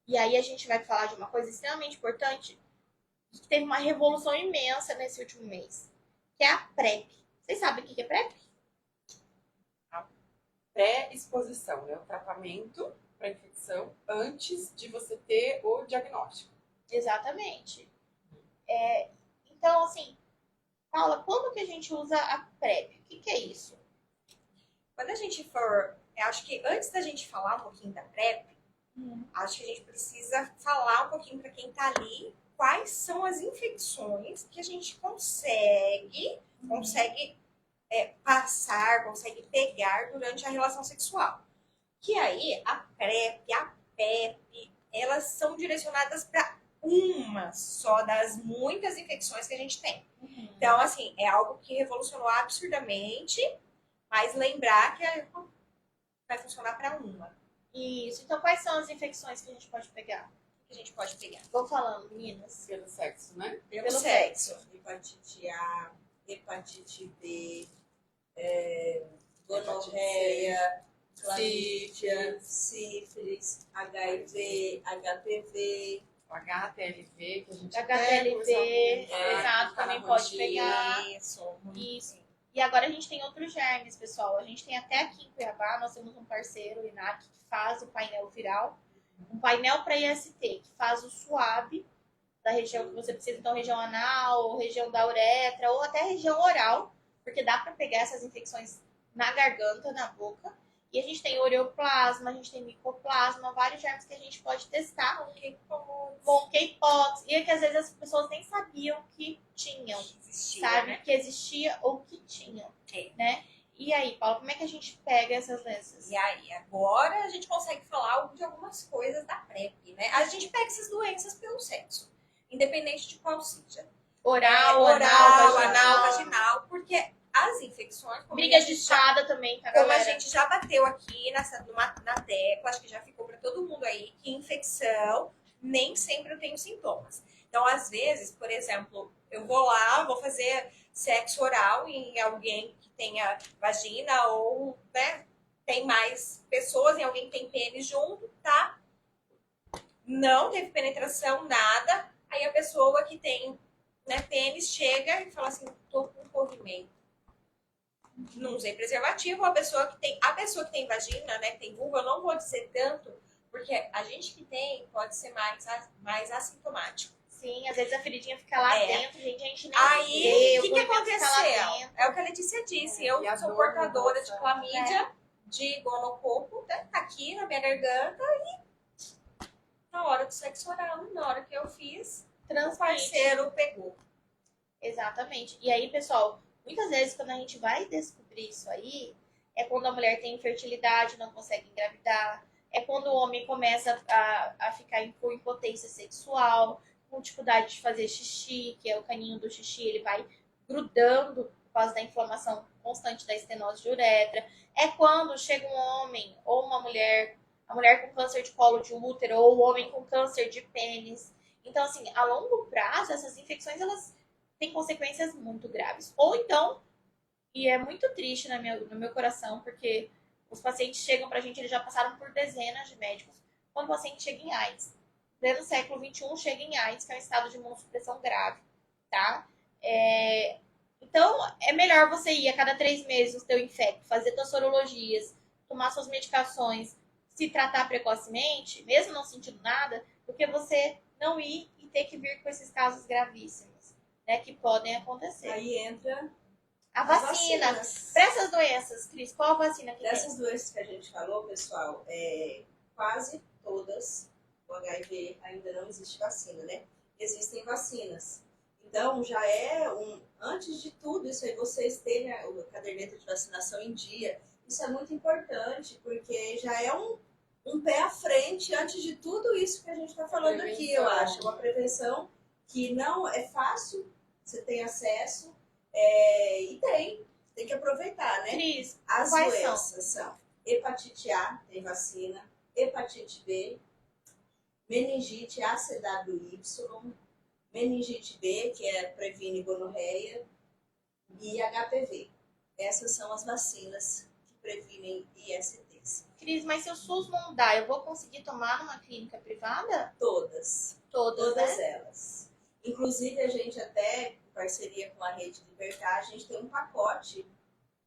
E aí a gente vai falar de uma coisa extremamente importante, que teve uma revolução imensa nesse último mês, que é a PrEP. Vocês sabem o que é PrEP? A pré-exposição, né? O tratamento para infecção antes de você ter o diagnóstico. Exatamente. Então, assim, Paula, quando que a gente usa a PrEP? O que é isso? quando a gente for, eu acho que antes da gente falar um pouquinho da PrEP, acho que a gente precisa falar um pouquinho para quem está ali quais são as infecções que a gente consegue passar, consegue pegar durante a relação sexual. Que aí a PrEP, a PEP, elas são direcionadas para uma só das muitas infecções que a gente tem. Então, assim, é algo que revolucionou absurdamente, mas lembrar que vai funcionar para uma. Isso. Então, quais são as infecções que a gente pode pegar? Que a gente pode pegar. Vou falando, meninas. Pelo sexo, né? Pelo sexo. Hepatite A, hepatite B, gonorreia, clamídia, sífilis, HIV, HPV, O HTLV, que a gente HTLV, até exato, também pode Carramangia. pegar. Isso. Isso. E agora a gente tem outros germes, pessoal. A gente tem até aqui em Cuiabá, nós temos um parceiro, o INAC, que faz o painel viral. Um painel para IST, que faz o suave da região que você precisa, então região anal, ou região da uretra, ou até região oral, porque dá para pegar essas infecções na garganta, na boca. E a gente tem ureoplasma, a gente tem micoplasma, vários germes que a gente pode testar. Monkeypox. E é que às vezes as pessoas nem sabiam que tinham, Existia, sabe? né? Que existia ou que tinham, né? E aí, Paula, como é que a gente pega essas doenças? E aí, agora a gente consegue falar de algumas coisas da PrEP, né? A gente pega essas doenças pelo sexo, independente de qual seja. Oral, anal, vaginal, porque as infecções, como Briga a de gente espada também, tá, como a galera? gente já bateu aqui na tecla, acho que já ficou para todo mundo aí, que infecção nem sempre eu tenho sintomas. Então, às vezes, por exemplo, eu vou lá, vou fazer sexo oral em alguém que tenha vagina ou, né, tem mais pessoas, em alguém que tem pênis junto, tá? Não teve penetração, nada. Aí a pessoa que tem, né, pênis chega e fala assim, tô com corrimento. Não usei preservativo, a pessoa que tem vagina, né, tem vulva, eu não vou dizer tanto, porque a gente que tem pode ser mais assintomático. Sim, às vezes a feridinha fica lá É. dentro, gente, a gente nem Aí, vê, o que corrimento fica lá aconteceu? dentro. É o que a Letícia disse, eu E a sou dor portadora no de clamídia, de gonococo, né, tá aqui na minha garganta, e na hora do sexo oral, na hora que eu fiz, o Transmite. parceiro pegou. Exatamente. E aí, pessoal, muitas vezes quando a gente vai descobrir isso aí, é quando a mulher tem infertilidade, não consegue engravidar, é quando o homem começa a ficar com impotência sexual, com dificuldade de fazer xixi, que é o caninho do xixi, ele vai grudando por causa da inflamação constante da estenose de uretra. É quando chega um homem ou uma mulher, a mulher com câncer de colo de útero ou o homem com câncer de pênis. Então, assim, a longo prazo, essas infecções, elas têm consequências muito graves. Ou então, e é muito triste no meu coração, porque os pacientes chegam pra gente, eles já passaram por dezenas de médicos, quando o paciente chega em AIDS. No século XXI, chega em AIDS, que é um estado de imunossupressão grave, tá? Então, é melhor você ir a cada 3 meses no teu infecto, fazer suas sorologias, tomar suas medicações, se tratar precocemente, mesmo não sentindo nada, do que você não ir e ter que vir com esses casos gravíssimos, né, que podem acontecer. Aí entra A as vacina. vacinas. Para essas doenças, Cris, qual a vacina que tem? Dessas doenças que a gente falou, pessoal, quase todas, o HIV ainda não existe vacina, né? Existem vacinas. Então, já antes de tudo, isso aí, vocês terem a caderneta de vacinação em dia, isso é muito importante, porque já é um pé à frente antes de tudo isso que a gente está falando aqui, eu acho. Uma prevenção que não é fácil, você tem acesso, e tem que aproveitar, né? Cris, As quais doenças são hepatite A, tem vacina, hepatite B, meningite ACWY, meningite B, que previne gonorreia, e HPV. Essas são as vacinas que previnem ISTs. Cris, mas se o SUS não dá, eu vou conseguir tomar numa clínica privada? Todas Todas, né? elas. Inclusive, a gente até, em parceria com a Rede Libertar, a gente tem um pacote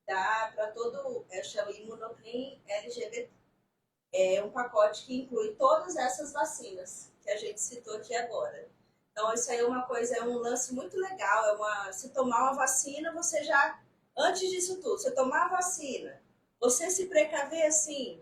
para todo, chama Imunoclin LGBT. É um pacote que inclui todas essas vacinas que a gente citou aqui agora. Então, isso aí é um lance muito legal. Se tomar uma vacina, você já, antes disso tudo, você tomar a vacina, Você se precaver assim,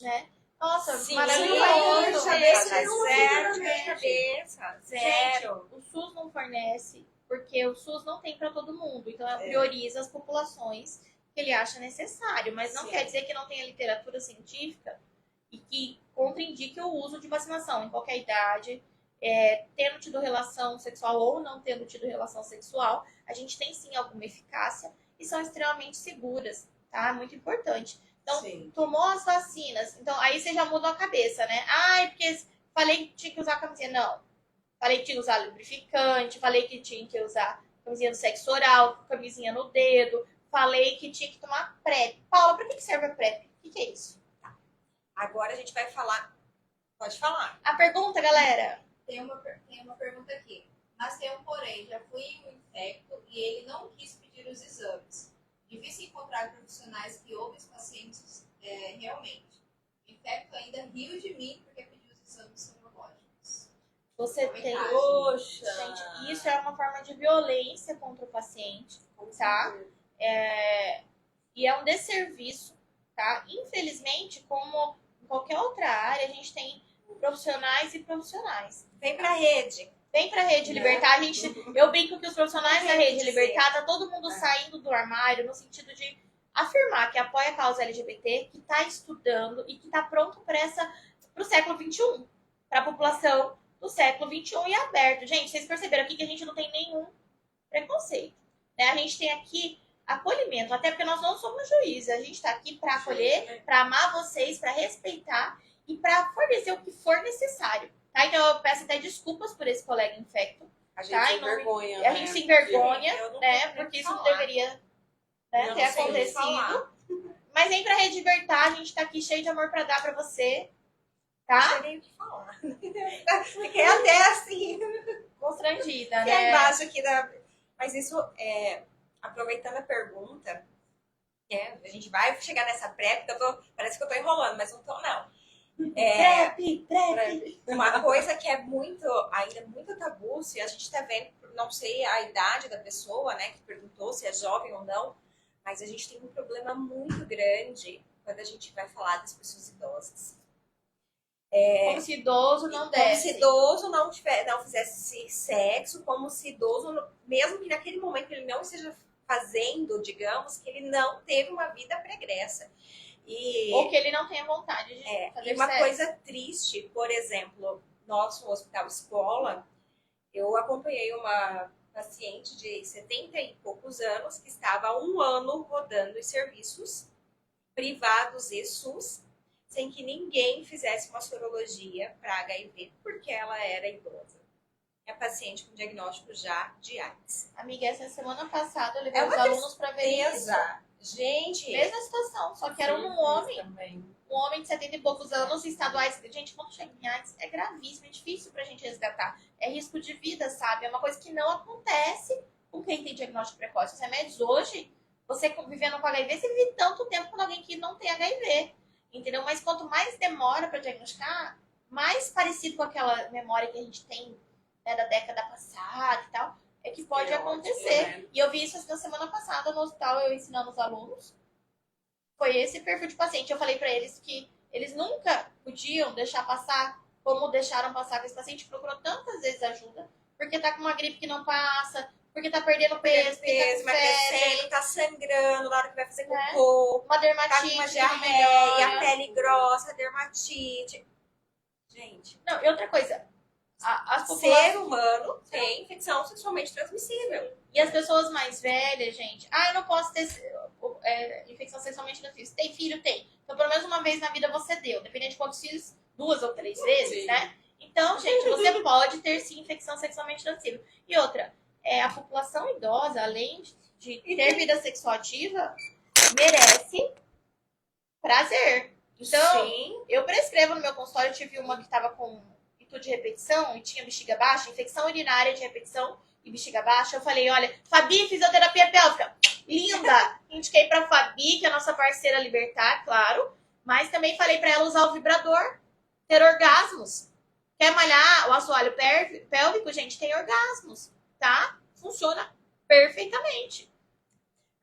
né? Nossa, Sim, maravilhoso. cabeça zero nenhuma de fica na cabeça. Gente, Zero. o SUS não fornece, porque o SUS não tem para todo mundo. Então, ela É. prioriza as populações que ele acha necessário. Mas não Sim. quer dizer que não tenha literatura científica e que contraindique o uso de vacinação em qualquer idade, tendo tido relação sexual ou não tendo tido relação sexual. A gente tem sim alguma eficácia e são extremamente seguras, tá? Muito importante. Então, Sim. tomou as vacinas. Então, aí você já mudou a cabeça, né? Ai, porque falei que tinha que usar camisinha. Não. Falei que tinha que usar lubrificante. Falei que tinha que usar camisinha do sexo oral, camisinha no dedo. Falei que tinha que tomar PrEP. Paula, pra que serve a PrEP? O que é isso? Agora a gente vai falar. Pode falar. A pergunta, galera. Tem uma pergunta aqui. Mas tem um porém, já fui um infecto e ele não quis pedir os exames. Difícil encontrar profissionais que ouvem os pacientes realmente. O infecto ainda riu de mim porque pediu os exames sorológicos. Você tem. Poxa! Gente, isso é uma forma de violência contra o paciente, tá? E é um desserviço, tá? Infelizmente, como em qualquer outra área, a gente tem profissionais e profissionais. Vem pra rede. Vem pra Rede Libertar, eu brinco que os profissionais da Rede dizer. Libertar, tá todo mundo saindo do armário no sentido de afirmar que apoia a causa LGBT, que tá estudando e que tá pronto pro século XXI, pra população do século XXI e aberto. Gente, vocês perceberam aqui que a gente não tem nenhum preconceito, né? A gente tem aqui acolhimento, até porque nós não somos juízes, a gente tá aqui pra acolher, pra amar vocês, pra respeitar e pra fornecer o que for necessário. Tá? Então eu peço até desculpas por esse colega infecto. A gente Tá? se Em nome- envergonha, A né? gente se envergonha, Eu não né? tenho Porque o que isso não falar. deveria, né, Eu ter não sei o que acontecido. falar. Mas vem pra Rede Libertar, a gente tá aqui cheio de amor pra dar pra você. Tá? Não sei nem o que falar. Fiquei até assim. Constrangida, E aí né? embaixo aqui da. Mas isso, aproveitando a pergunta, a gente vai chegar nessa PrEP, parece que eu tô enrolando, mas não tô, não. PrEP. Uma coisa que é ainda muito tabu, se a gente tá vendo, não sei a idade da pessoa, né, que perguntou se é jovem ou não, mas a gente tem um problema muito grande quando a gente vai falar das pessoas idosas. Como se idoso não Como desse. se idoso não fizesse sexo, como se idoso, mesmo que naquele momento ele não esteja fazendo, digamos, que ele não teve uma vida pregressa. Ou que ele não tenha vontade de E fazer uma sexo. coisa triste, por exemplo, nosso hospital escola, eu acompanhei uma paciente de 70 e poucos anos que estava há 1 ano rodando os serviços privados e SUS, sem que ninguém fizesse uma sorologia para HIV, porque ela era idosa. É paciente com diagnóstico já de AIDS. Amiga, essa semana passada eu levei É os uma alunos pra ver isso. Beleza. Gente, Mesma situação, só que era um homem. Também. Um homem de 70 e poucos anos, estado AIDS. Gente, quando chega em AIDS, é gravíssimo, é difícil pra gente resgatar. É risco de vida, sabe? É uma coisa que não acontece com quem tem diagnóstico precoce. Os remédios hoje, você vivendo com HIV, você vive tanto tempo com alguém que não tem HIV. Entendeu? Mas quanto mais demora pra diagnosticar, mais parecido com aquela memória que a gente tem, né, da década passada e tal, é que pode acontecer. Né? E eu vi isso na semana passada no hospital, eu ensinando os alunos. Foi esse perfil de paciente. Eu falei pra eles que eles nunca podiam deixar passar como deixaram passar com esse paciente. Procurou tantas vezes ajuda, porque tá com uma gripe que não passa, porque tá perdendo peso, porque tá com febre, emagrecendo, tá sangrando na hora que vai fazer Né? cocô, uma tá dermatite com uma que não diarreia, melhora. pele grossa, dermatite. Gente, Não, e outra coisa, as populações... ser humano tem infecção sexualmente transmissível. E as pessoas mais velhas, gente, eu não posso ter infecção sexualmente transmissível. Tem filho? Tem. Então, pelo menos uma vez na vida você deu. Dependendo de quantos filhos, 2 ou 3 vezes, Sim. né? Então, gente, você pode ter, sim, infecção sexualmente transmissível. E outra, a população idosa, além de ter vida sexual ativa, merece prazer. Então, Sim. eu prescrevo no meu consultório, eu tive uma que estava com itu de repetição e tinha bexiga baixa, infecção urinária de repetição e bexiga baixa. Eu falei, olha, Fabi, fisioterapia pélvica, linda! Indiquei pra Fabi, que é a nossa parceira Libertar, claro, mas também falei pra ela usar o vibrador, ter orgasmos. Quer malhar o assoalho pélvico, gente, tem orgasmos, tá? Funciona perfeitamente.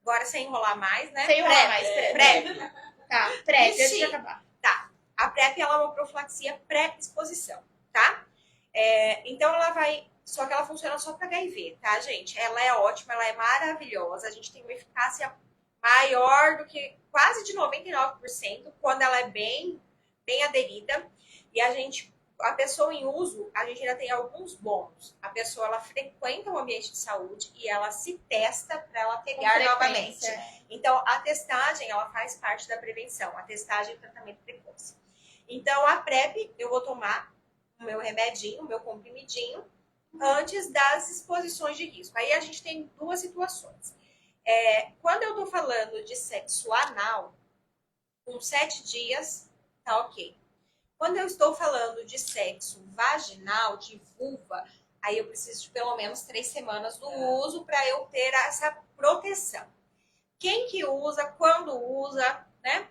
Agora, sem enrolar mais, né? Sem enrolar mais, PrEP. Tá, PrEP, antes Sim. de acabar. A PrEP ela é uma profilaxia pré-exposição, tá? Então ela vai. Só que ela funciona só para HIV, tá, gente? Ela é ótima, ela é maravilhosa. A gente tem uma eficácia maior do que quase de 99% quando ela é bem aderida. E a pessoa em uso, a gente ainda tem alguns bônus. A pessoa ela frequenta o ambiente de saúde e ela se testa para ela pegar novamente. Então, a testagem, ela faz parte da prevenção. A testagem e o tratamento precoce. Então, a PrEP, eu vou tomar o meu remedinho, o meu comprimidinho, antes das exposições de risco. Aí a gente tem duas situações. Quando eu tô falando de sexo anal, com 7 dias, tá ok. Quando eu estou falando de sexo vaginal, de vulva, aí eu preciso de pelo menos 3 semanas do uso para eu ter essa proteção. Quem que usa, quando usa, né?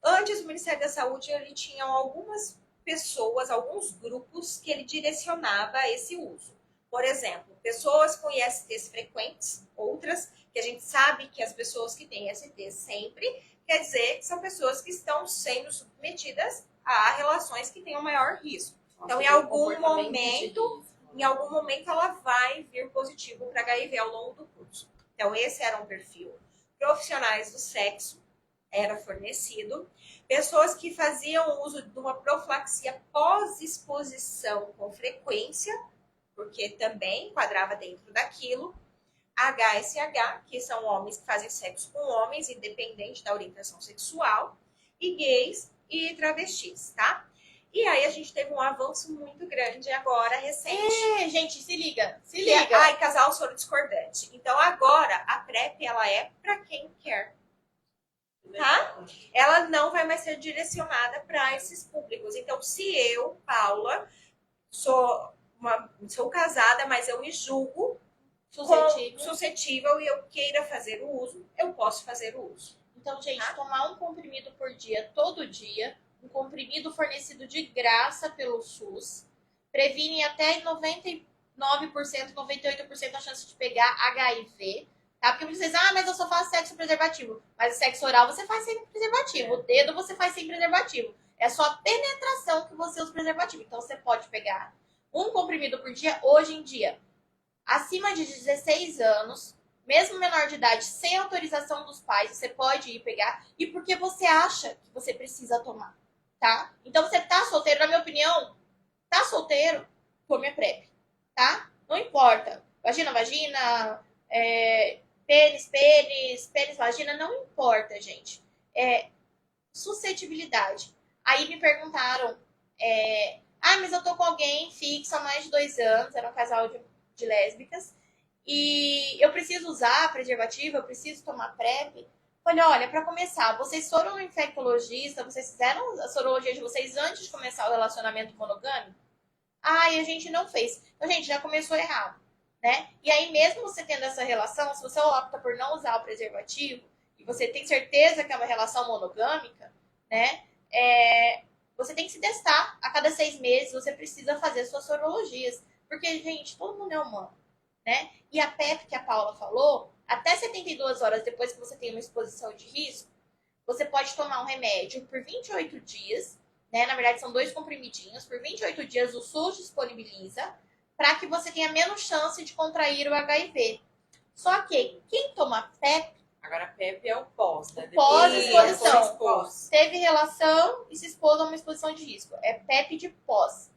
Antes, o Ministério da Saúde, ele tinha algumas pessoas, alguns grupos que ele direcionava esse uso. Por exemplo, pessoas com ISTs frequentes, outras que a gente sabe que as pessoas que têm IST sempre, quer dizer que são pessoas que estão sendo submetidas a relações que tenham maior risco. Então, em algum momento, ela vai vir positivo para HIV ao longo do curso. Então, esse era um perfil. Profissionais do sexo era fornecido. Pessoas que faziam uso de uma profilaxia pós-exposição com frequência, porque também enquadrava dentro daquilo. HSH, que são homens que fazem sexo com homens, independente da orientação sexual. E gays e travestis, tá? E aí a gente teve um avanço muito grande agora, recente. Gente, se liga. Casal soro discordante. Então agora a PrEP, ela é para quem quer. Tá? Ela não vai mais ser direcionada para esses públicos. Então, se eu, Paula, sou casada, mas eu me julgo suscetível e eu queira fazer o uso, eu posso fazer o uso. Então, gente, tomar um comprimido por dia, todo dia, um comprimido fornecido de graça pelo SUS, previne até 99%, 98% a chance de pegar HIV. Tá? Porque vocês dizem, mas eu só faço sexo preservativo. Mas o sexo oral você faz sem preservativo. O dedo você faz sem preservativo. É só a penetração que você usa preservativo. Então você pode pegar um comprimido por dia, hoje em dia, acima de 16 anos, mesmo menor de idade, sem autorização dos pais, você pode ir pegar. E porque você acha que você precisa tomar. Tá? Então você tá solteiro, na minha opinião, tá solteiro, tome a PrEP. Tá? Não importa. Vagina, pênis, vagina, não importa, gente. Suscetibilidade. Aí me perguntaram, mas eu tô com alguém fixo há mais de 2 anos, era um casal de lésbicas, e eu preciso usar preservativo, eu preciso tomar PrEP. Falei, olha, para começar, vocês foram no infectologista, vocês fizeram a sorologia de vocês antes de começar o relacionamento monogâmico? A gente não fez. Então, gente, já começou errado. Né? E aí, mesmo você tendo essa relação, se você opta por não usar o preservativo e você tem certeza que é uma relação monogâmica, né? Você tem que se testar. A cada 6 meses você precisa fazer suas sorologias. Porque, gente, todo mundo é humano, né? E a PrEP que a Paula falou, até 72 horas depois que você tem uma exposição de risco, você pode tomar um remédio por 28 dias, né? Na verdade, são 2 comprimidinhos. Por 28 dias o SUS disponibiliza para que você tenha menos chance de contrair o HIV. Só que quem toma PrEP... Agora, a PrEP é o pós, né? Pós-exposição. Teve relação e se expôs a uma exposição de risco. É PrEP de pós.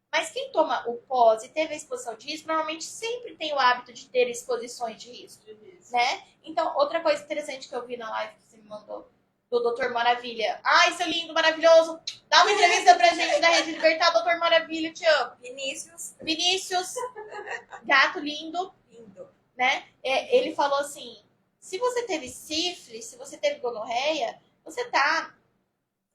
Mas quem toma o pós e teve a exposição de risco, normalmente sempre tem o hábito de ter exposições de risco. Né? Então, outra coisa interessante que eu vi na live que você me mandou, do Doutor Maravilha. Ai, seu lindo, maravilhoso. Dá uma entrevista pra gente da Rede Libertar, Doutor Maravilha, te amo. Vinícius, gato lindo. Né? Ele falou assim, se você teve sífilis, se você teve gonorreia, você tá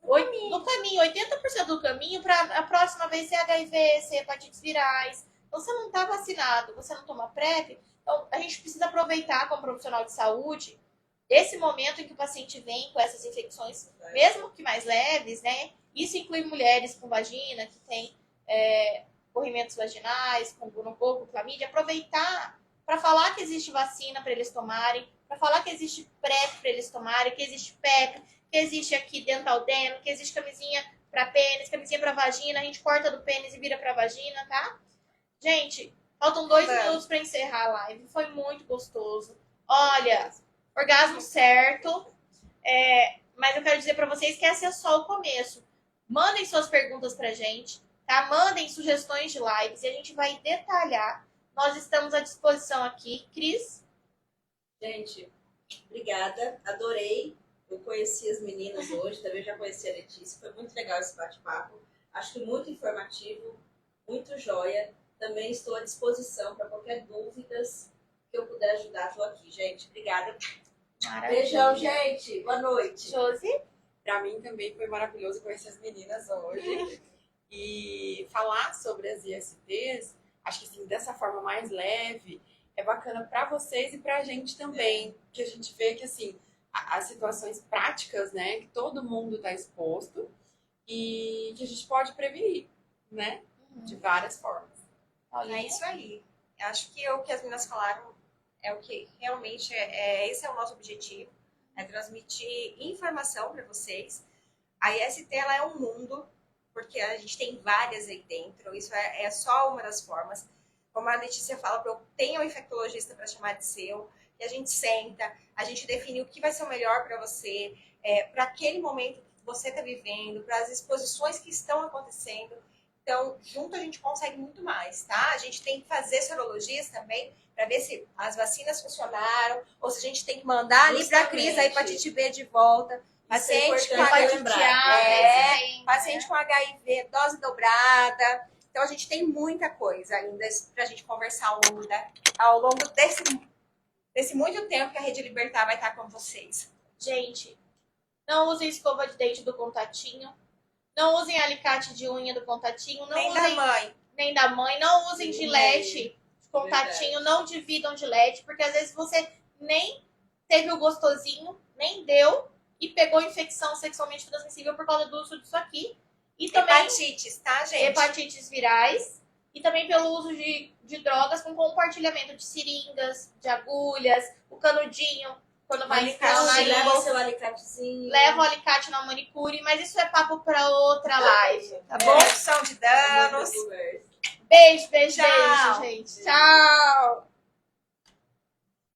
no caminho, 80% do caminho para a próxima vez ser HIV, ser hepatites virais. Então, você não tá vacinado, você não toma PrEP. Então, a gente precisa aproveitar como profissional de saúde esse momento em que o paciente vem com essas infecções, mesmo que mais leves, né? Isso inclui mulheres com vagina, que tem corrimentos vaginais, com gonococo, clamídia, aproveitar para falar que existe vacina para eles tomarem, para falar que existe PrEP para eles tomarem, que existe PEP, que existe aqui dental dam, que existe camisinha pra pênis, camisinha pra vagina, a gente corta do pênis e vira pra vagina, tá? Gente, faltam 2 minutos pra encerrar a live. Foi muito gostoso. Olha, orgasmo certo. Mas eu quero dizer pra vocês que esse é só o começo. Mandem suas perguntas pra gente, tá? Mandem sugestões de lives e a gente vai detalhar. Nós estamos à disposição aqui. Cris? Gente, obrigada, adorei. Eu conheci as meninas hoje, também já conheci a Letícia. Foi muito legal esse bate-papo. Acho que muito informativo, muito joia. Também estou à disposição para qualquer dúvidas que eu puder ajudar. Estou aqui, gente. Obrigada. Maravilha. Beijão, gente. Boa noite. Josi? Para mim também foi maravilhoso conhecer as meninas hoje. E falar sobre as ISTs, acho que assim, dessa forma mais leve, é bacana para vocês e para a gente também. Que a gente vê que assim, as situações práticas, né, que todo mundo está exposto e que a gente pode prevenir, né, de várias formas. É isso aí. Eu acho que o que as meninas falaram é o que realmente esse é o nosso objetivo, é transmitir informação para vocês. A IST ela é um mundo, porque a gente tem várias aí dentro, isso é só uma das formas. Como a Letícia fala, eu tenho um infectologista para chamar de seu, e a gente senta, a gente define o que vai ser o melhor para você, para aquele momento que você está vivendo, para as exposições que estão acontecendo. Então, junto a gente consegue muito mais, tá? A gente tem que fazer sorologias também para ver se as vacinas funcionaram, ou se a gente tem que mandar ali para a Cris a hepatite B de volta. Paciente com paciente com HIV, dose dobrada. Então, a gente tem muita coisa ainda para a gente conversar ao longo desse muito tempo que a Rede Libertar vai estar com vocês. Gente, não usem escova de dente do Contatinho. Não usem alicate de unha do Contatinho. Não Nem usem, da mãe. Nem da mãe. Não usem Gilete de Contatinho. Não dividam Gilete, porque às vezes você nem teve o gostosinho, nem deu, e pegou infecção sexualmente transmissível por causa do uso disso aqui. E também Hepatites, tá, gente? hepatites virais. E também pelo uso de drogas com compartilhamento de seringas, de agulhas, o canudinho. Quando vai instalar, Leva o seu alicatezinho. leva o alicate na manicure, mas isso é papo para outra live, tá bom? Redução de danos. Beijo, Tchau. gente. Tchau!